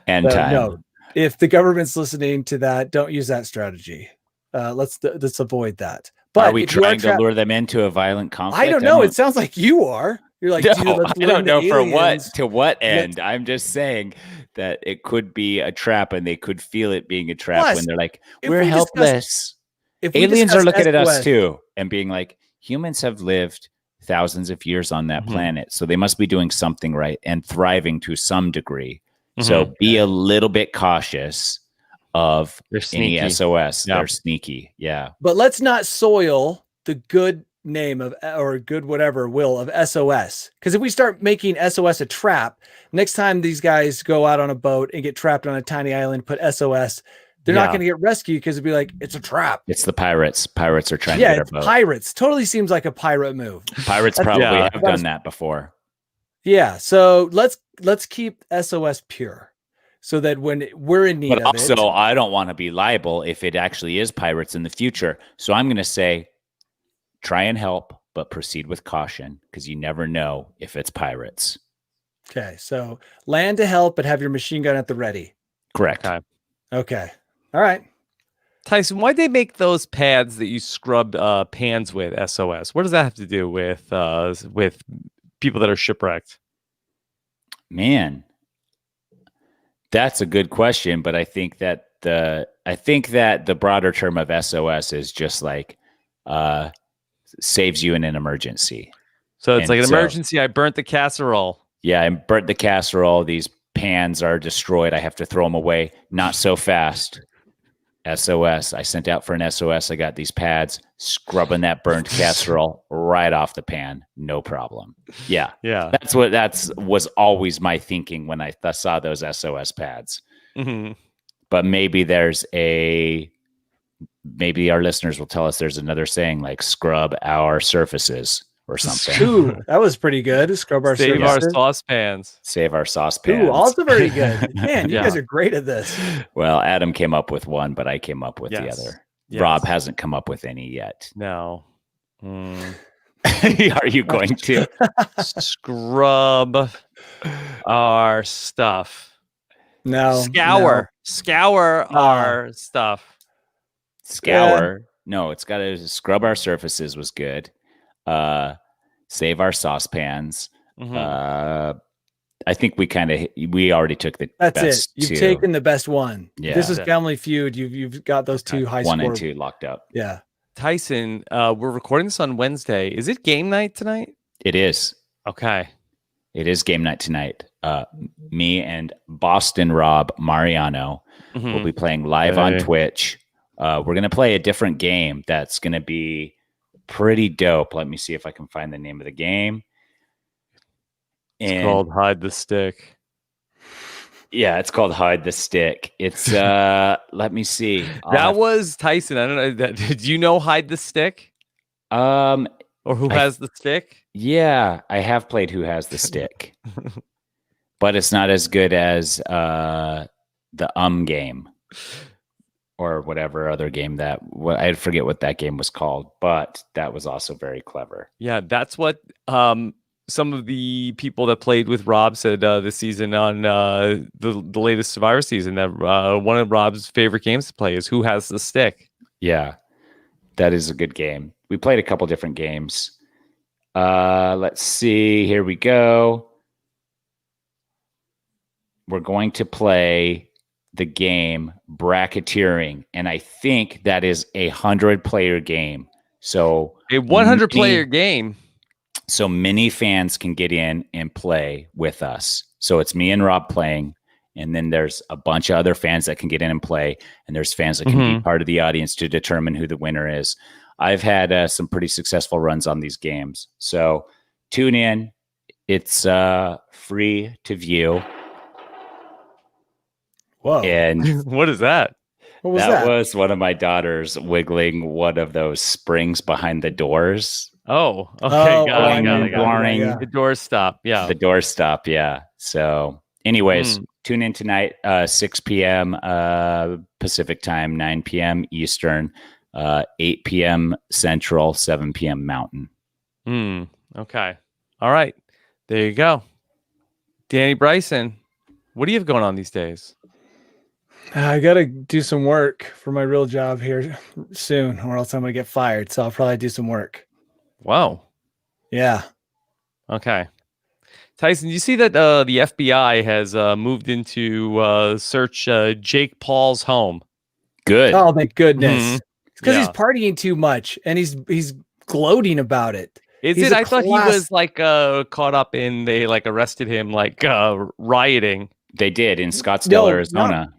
[SPEAKER 2] And
[SPEAKER 3] But
[SPEAKER 2] time.
[SPEAKER 3] no, if the government's listening to that, don't use that strategy. Let's avoid that. But
[SPEAKER 2] Are we
[SPEAKER 3] if you
[SPEAKER 2] trying to
[SPEAKER 3] trapped-
[SPEAKER 2] lure them into a violent conflict?
[SPEAKER 3] I don't know. It sounds like you are. You're like,
[SPEAKER 2] No,
[SPEAKER 3] dude, let's
[SPEAKER 2] I
[SPEAKER 3] blame
[SPEAKER 2] don't know
[SPEAKER 3] the
[SPEAKER 2] for what
[SPEAKER 3] aliens.
[SPEAKER 2] to what end. I'm just saying that it could be a trap, and they could feel it being a trap
[SPEAKER 3] Plus,
[SPEAKER 2] when they're like,
[SPEAKER 3] if
[SPEAKER 2] "We're
[SPEAKER 3] we discuss-
[SPEAKER 2] helpless."
[SPEAKER 3] If we
[SPEAKER 2] Aliens are
[SPEAKER 3] discuss
[SPEAKER 2] looking at us
[SPEAKER 3] SOS
[SPEAKER 2] too and being like, "Humans have lived thousands of years on that
[SPEAKER 1] Mhm.
[SPEAKER 2] planet, so they must be doing something right and thriving to some degree." So be a little bit cautious of
[SPEAKER 1] They're
[SPEAKER 2] any
[SPEAKER 1] sneaky.
[SPEAKER 2] SOS.
[SPEAKER 1] Yeah.
[SPEAKER 2] They're sneaky. Yeah.
[SPEAKER 3] But let's not soil the good name of, or good whatever will of SOS. Because if we start making SOS a trap, next time these guys go out on a boat and get trapped on a tiny island, put SOS, they're not
[SPEAKER 1] Yeah.
[SPEAKER 3] going to get rescued because it'd be like, it's a trap.
[SPEAKER 2] It's the pirates. Pirates are trying
[SPEAKER 3] Yeah,
[SPEAKER 2] to
[SPEAKER 3] it's
[SPEAKER 2] get our boat.
[SPEAKER 3] pirates. Totally seems like a pirate move.
[SPEAKER 2] Pirates probably
[SPEAKER 1] Yeah.
[SPEAKER 2] have done that before.
[SPEAKER 3] Yeah. So let's keep SOS pure so that when we're in need
[SPEAKER 2] But
[SPEAKER 3] of
[SPEAKER 2] also,
[SPEAKER 3] it.
[SPEAKER 2] I don't want to be liable if it actually is pirates in the future. So I'm going to say, try and help, but proceed with caution because you never know if it's pirates.
[SPEAKER 3] Okay. So land to help, but have your machine gun at the ready.
[SPEAKER 2] Correct.
[SPEAKER 1] Okay.
[SPEAKER 3] Okay. All right.
[SPEAKER 1] Tyson, why'd they make those pads that you scrubbed pans with SOS? What does that have to do with people that are shipwrecked?
[SPEAKER 2] Man, that's a good question, but I think that the broader term of SOS is just like saves you in an emergency.
[SPEAKER 1] So it's
[SPEAKER 2] And
[SPEAKER 1] like an
[SPEAKER 2] so-
[SPEAKER 1] emergency. I burnt the casserole.
[SPEAKER 2] Yeah, I burnt the casserole. These pans are destroyed. I have to throw them away. Not so fast. SOS. I sent out for an SOS. I got these pads, scrubbing that burnt casserole right off the pan. No problem. Yeah.
[SPEAKER 1] Yeah.
[SPEAKER 2] That's was always my thinking when I saw those SOS pads.
[SPEAKER 1] Mhm.
[SPEAKER 2] But maybe maybe our listeners will tell us there's another saying like scrub our surfaces or something.
[SPEAKER 3] Ooh, that was pretty good. Scrub our
[SPEAKER 1] Save our
[SPEAKER 3] surfaces.
[SPEAKER 1] saucepans.
[SPEAKER 2] Save our saucepans.
[SPEAKER 3] Ooh, also very good. Man, you
[SPEAKER 1] Yeah.
[SPEAKER 3] guys are great at this.
[SPEAKER 2] Well, Adam came up with one, but I came up with the
[SPEAKER 1] Yes.
[SPEAKER 2] other.
[SPEAKER 1] Yes.
[SPEAKER 2] Rob hasn't come up with any yet.
[SPEAKER 1] No. Mm.
[SPEAKER 2] Are you going to?
[SPEAKER 1] Scrub our stuff.
[SPEAKER 3] No.
[SPEAKER 1] Scour our stuff.
[SPEAKER 2] Scour. No, it's got to scrub our surfaces was good. Save our saucepans.
[SPEAKER 1] Mhm.
[SPEAKER 2] I think we already took the
[SPEAKER 3] That's it.
[SPEAKER 2] best
[SPEAKER 3] You've
[SPEAKER 2] two.
[SPEAKER 3] taken the best one.
[SPEAKER 2] Yeah.
[SPEAKER 3] This is
[SPEAKER 1] That's it.
[SPEAKER 3] Family Feud. You've got those two high
[SPEAKER 2] one
[SPEAKER 3] score.
[SPEAKER 2] and two locked up.
[SPEAKER 3] Yeah.
[SPEAKER 1] Tyson, we're recording this on Wednesday. Is it game night tonight?
[SPEAKER 2] It is.
[SPEAKER 1] Okay.
[SPEAKER 2] It is game night tonight. Me and Boston Rob Mariano
[SPEAKER 1] Mhm.
[SPEAKER 2] will be playing live on
[SPEAKER 1] Hey.
[SPEAKER 2] Twitch. We're going to play a different game that's going to be pretty dope. Let me see if I can find the name of the game.
[SPEAKER 1] It's called Hide the Stick.
[SPEAKER 2] Yeah, it's called Hide the Stick. It's let me see.
[SPEAKER 1] That was Tyson. I don't know. Did you know Hide the Stick? Or who has the stick?
[SPEAKER 2] Yeah, I have played Who Has the Stick. But it's not as good as the game or whatever other game that I forget what that game was called, but that was also very clever.
[SPEAKER 1] Yeah, that's what some of the people that played with Rob said this season on the latest Survivor season that one of Rob's favorite games to play is Who Has the Stick.
[SPEAKER 2] Yeah, that is a good game. We played a couple different games. Let's see. Here we go. We're going to play the game Bracketeering, and I think that is a 100-player game. So
[SPEAKER 1] A 100-player game.
[SPEAKER 2] So many fans can get in and play with us. So it's me and Rob playing, and then there's a bunch of other fans that can get in and play, and there's fans that can be part of the audience to determine who the winner is. I've had some pretty successful runs on these games. So tune in. It's free to view.
[SPEAKER 3] Whoa.
[SPEAKER 2] And
[SPEAKER 1] What is that?
[SPEAKER 3] What was
[SPEAKER 2] that
[SPEAKER 3] that?
[SPEAKER 2] was one of my daughters wiggling one of those springs behind the doors.
[SPEAKER 1] Oh, okay.
[SPEAKER 3] Oh,
[SPEAKER 1] got it.
[SPEAKER 3] yeah.
[SPEAKER 1] The doors stop. Yeah.
[SPEAKER 2] The doors stop. Yeah. So anyways, tune in tonight, 6 p.m. Pacific time, 9 p.m. Eastern, 8 p.m. Central, 7 p.m. Mountain.
[SPEAKER 1] Okay. All right. There you go. Danny Bryson, what do you have going on these days?
[SPEAKER 3] I got to do some work for my real job here soon, or else I'm going to get fired. So I'll probably do some work.
[SPEAKER 1] Wow.
[SPEAKER 3] Yeah.
[SPEAKER 1] Okay. Tyson, you see that the FBI has moved into search Jake Paul's home?
[SPEAKER 2] Good.
[SPEAKER 3] Oh, thank goodness.
[SPEAKER 1] Mhm.
[SPEAKER 3] It's because
[SPEAKER 1] Yeah.
[SPEAKER 3] he's partying too much and he's gloating about it.
[SPEAKER 1] Is
[SPEAKER 3] He's
[SPEAKER 1] it?
[SPEAKER 3] a
[SPEAKER 1] I thought he
[SPEAKER 3] class-
[SPEAKER 1] was like caught up in, they like arrested him like rioting.
[SPEAKER 2] They did in Scottsdale,
[SPEAKER 3] No,
[SPEAKER 2] Arizona.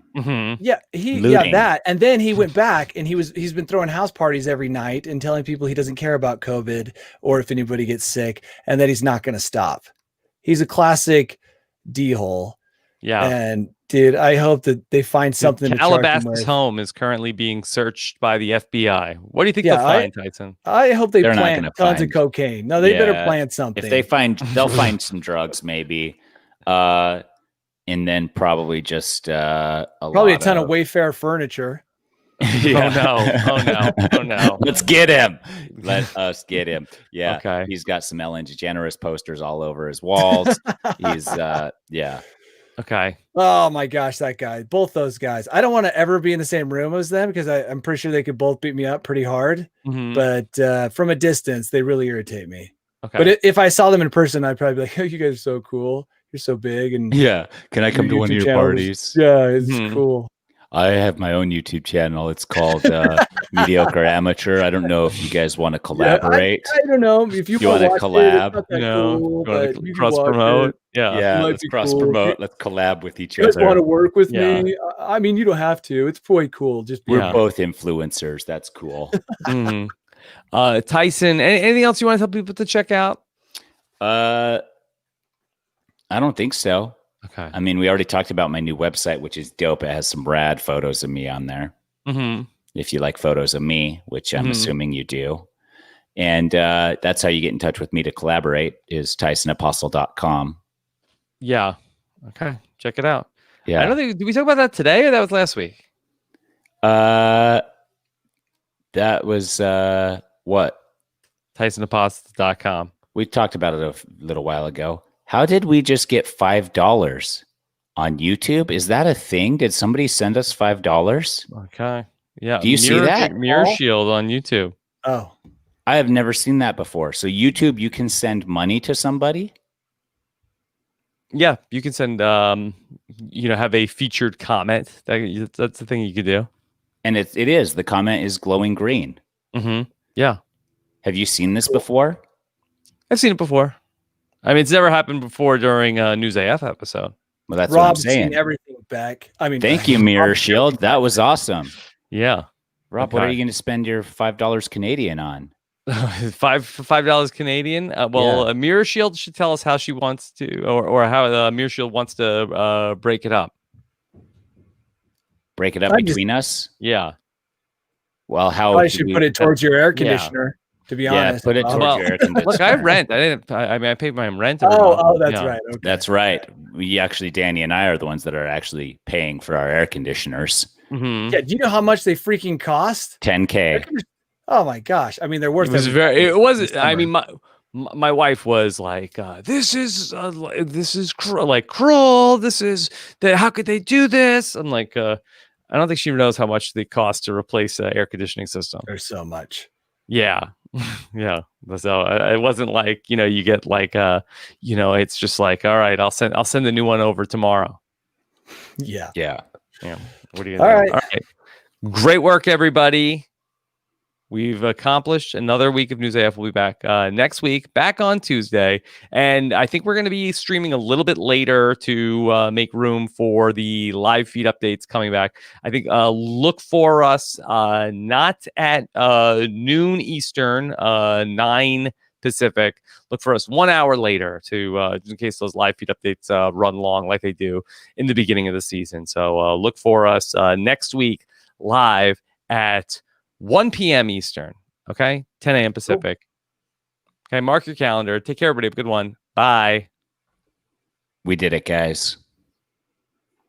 [SPEAKER 3] Yeah,
[SPEAKER 2] Looting.
[SPEAKER 3] that. And then he went back and he's been throwing house parties every night and telling people he doesn't care about COVID or if anybody gets sick and that he's not going to stop. He's a classic D-hole.
[SPEAKER 1] Yeah.
[SPEAKER 3] And dude, I hope that they find something to charge him
[SPEAKER 1] Calabasas'
[SPEAKER 3] with.
[SPEAKER 1] home is currently being searched by the FBI. What do you think
[SPEAKER 3] Yeah,
[SPEAKER 1] they'll find, Tyson?
[SPEAKER 3] I hope they
[SPEAKER 2] They're not
[SPEAKER 3] plant
[SPEAKER 2] gonna
[SPEAKER 3] tons
[SPEAKER 2] find-
[SPEAKER 3] of cocaine. No, they better
[SPEAKER 2] Yeah,
[SPEAKER 3] plant something.
[SPEAKER 2] If they find, they'll find some drugs maybe. And then probably just a
[SPEAKER 3] ton of Wayfair furniture.
[SPEAKER 2] Yeah.
[SPEAKER 1] Oh no. Oh no.
[SPEAKER 2] Let's get him. Let us get him. Yeah.
[SPEAKER 1] Okay.
[SPEAKER 2] He's got some Ellen DeGeneres posters all over his walls. He's yeah.
[SPEAKER 1] Okay.
[SPEAKER 3] Oh my gosh, that guy. Both those guys. I don't want to ever be in the same room as them because I'm pretty sure they could both beat me up pretty hard.
[SPEAKER 1] Mhm.
[SPEAKER 3] But from a distance, they really irritate me.
[SPEAKER 1] Okay.
[SPEAKER 3] But if I saw them in person, I'd probably be like, "Oh, you guys are so cool. You're so big." And
[SPEAKER 2] Yeah. Can I come to
[SPEAKER 3] your
[SPEAKER 2] one of
[SPEAKER 3] YouTube
[SPEAKER 2] your
[SPEAKER 3] channel is-
[SPEAKER 2] parties?
[SPEAKER 3] Yeah, it's
[SPEAKER 1] Mhm.
[SPEAKER 3] cool.
[SPEAKER 2] I have my own YouTube channel. It's called Mediocre Amateur. I don't know if you guys want to collaborate.
[SPEAKER 3] I don't know if you
[SPEAKER 2] wanna
[SPEAKER 3] watch
[SPEAKER 2] collab?
[SPEAKER 3] It, it's not that
[SPEAKER 1] you know,
[SPEAKER 3] cool,
[SPEAKER 1] you wanna
[SPEAKER 3] but you can
[SPEAKER 1] cross
[SPEAKER 3] watch
[SPEAKER 1] promote.
[SPEAKER 3] it.
[SPEAKER 1] Yeah.
[SPEAKER 2] Yeah,
[SPEAKER 3] might
[SPEAKER 2] let's
[SPEAKER 3] be
[SPEAKER 2] cross
[SPEAKER 3] cool.
[SPEAKER 2] promote. Let's collab with each
[SPEAKER 3] You guys
[SPEAKER 2] other.
[SPEAKER 3] want to work with
[SPEAKER 1] Yeah.
[SPEAKER 3] me? I mean, you don't have to. It's pretty cool. Just be
[SPEAKER 2] We're
[SPEAKER 1] Yeah.
[SPEAKER 2] both influencers. That's cool.
[SPEAKER 1] Mhm. Tyson, anything else you want to tell people to check out?
[SPEAKER 2] I don't think so.
[SPEAKER 1] Okay.
[SPEAKER 2] I mean, we already talked about my new website, which is dope. It has some rad photos of me on there.
[SPEAKER 1] Mm-hmm.
[SPEAKER 2] If you like photos of me, which I'm
[SPEAKER 1] Mhm.
[SPEAKER 2] assuming you do. And that's how you get in touch with me to collaborate is tysonapostle.com.
[SPEAKER 1] Yeah. Okay. Check it out.
[SPEAKER 2] Yeah.
[SPEAKER 1] I don't think, did we talk about that today or that was last week?
[SPEAKER 2] That was what?
[SPEAKER 1] TysonApostle.com.
[SPEAKER 2] We talked about it a little while ago. How did we just get $5 on YouTube? Is that a thing? Did somebody send us $5?
[SPEAKER 1] Okay. Yeah.
[SPEAKER 2] Do you see that?
[SPEAKER 1] Mirror Shield on YouTube.
[SPEAKER 3] Oh,
[SPEAKER 2] I have never seen that before. So YouTube, you can send money to somebody?
[SPEAKER 1] Yeah. You can send, have a featured comment. That's the thing you could do.
[SPEAKER 2] And it is. The comment is glowing green.
[SPEAKER 1] Mm-hmm. Yeah.
[SPEAKER 2] Have you seen this before?
[SPEAKER 1] I've seen it before. I mean, it's never happened before during a News AF episode.
[SPEAKER 2] Well, that's what I'm
[SPEAKER 3] Rob's
[SPEAKER 2] saying.
[SPEAKER 3] seen everything back. I mean,
[SPEAKER 2] Thank you, Mirror Shield. That was awesome.
[SPEAKER 1] Yeah.
[SPEAKER 2] Rob, what are
[SPEAKER 1] Okay.
[SPEAKER 2] you going to spend your $5 Canadian on?
[SPEAKER 1] $5 Canadian. Mirror Shield should tell us how she wants to, or how Mirror Shield wants to break it up.
[SPEAKER 2] Break it up
[SPEAKER 3] I just-
[SPEAKER 2] between us?
[SPEAKER 1] Yeah.
[SPEAKER 2] Well, how
[SPEAKER 3] I
[SPEAKER 2] do
[SPEAKER 3] should
[SPEAKER 2] we-
[SPEAKER 3] put it towards your air conditioner. To be
[SPEAKER 2] Yeah,
[SPEAKER 3] honest,
[SPEAKER 2] put it
[SPEAKER 3] Bob.
[SPEAKER 2] towards
[SPEAKER 1] Well,
[SPEAKER 2] your air conditioner.
[SPEAKER 1] Look, I rent. I mean, I pay my rent. Every month.
[SPEAKER 3] Oh, that's
[SPEAKER 1] Yeah.
[SPEAKER 3] right. Okay.
[SPEAKER 2] That's right. We actually, Danny and I are the ones that are actually paying for our air conditioners.
[SPEAKER 1] Mhm.
[SPEAKER 3] Yeah. Do you know how much they freaking cost?
[SPEAKER 2] 10K.
[SPEAKER 3] Oh my gosh! I mean, they're worth.
[SPEAKER 1] It was
[SPEAKER 3] every-
[SPEAKER 1] very. It was.
[SPEAKER 3] this
[SPEAKER 1] I
[SPEAKER 3] summer.
[SPEAKER 1] mean, my wife was like, this is like cruel. This is that. How could they do this? I'm like, I don't think she knows how much they cost to replace an air conditioning system.
[SPEAKER 3] There's so much.
[SPEAKER 1] Yeah. Yeah. So it wasn't like, you get like, it's just like, all right, I'll send the new one over tomorrow.
[SPEAKER 3] Yeah.
[SPEAKER 2] Yeah.
[SPEAKER 1] Yeah. What are you
[SPEAKER 3] All
[SPEAKER 1] gonna do?
[SPEAKER 3] right.
[SPEAKER 1] All right. Great work, everybody. We've accomplished another week of News AF. We'll be back next week, back on Tuesday. And I think we're going to be streaming a little bit later to make room for the live feed updates coming back. I think look for us not at noon Eastern, 9 Pacific. Look for us 1 hour later to in case those live feed updates run long like they do in the beginning of the season. So look for us next week live at 1 p.m. Eastern. Okay. 10 a.m. Pacific. Cool. Okay. Mark your calendar. Take care, everybody. Have a good one. Bye.
[SPEAKER 2] We did it, guys.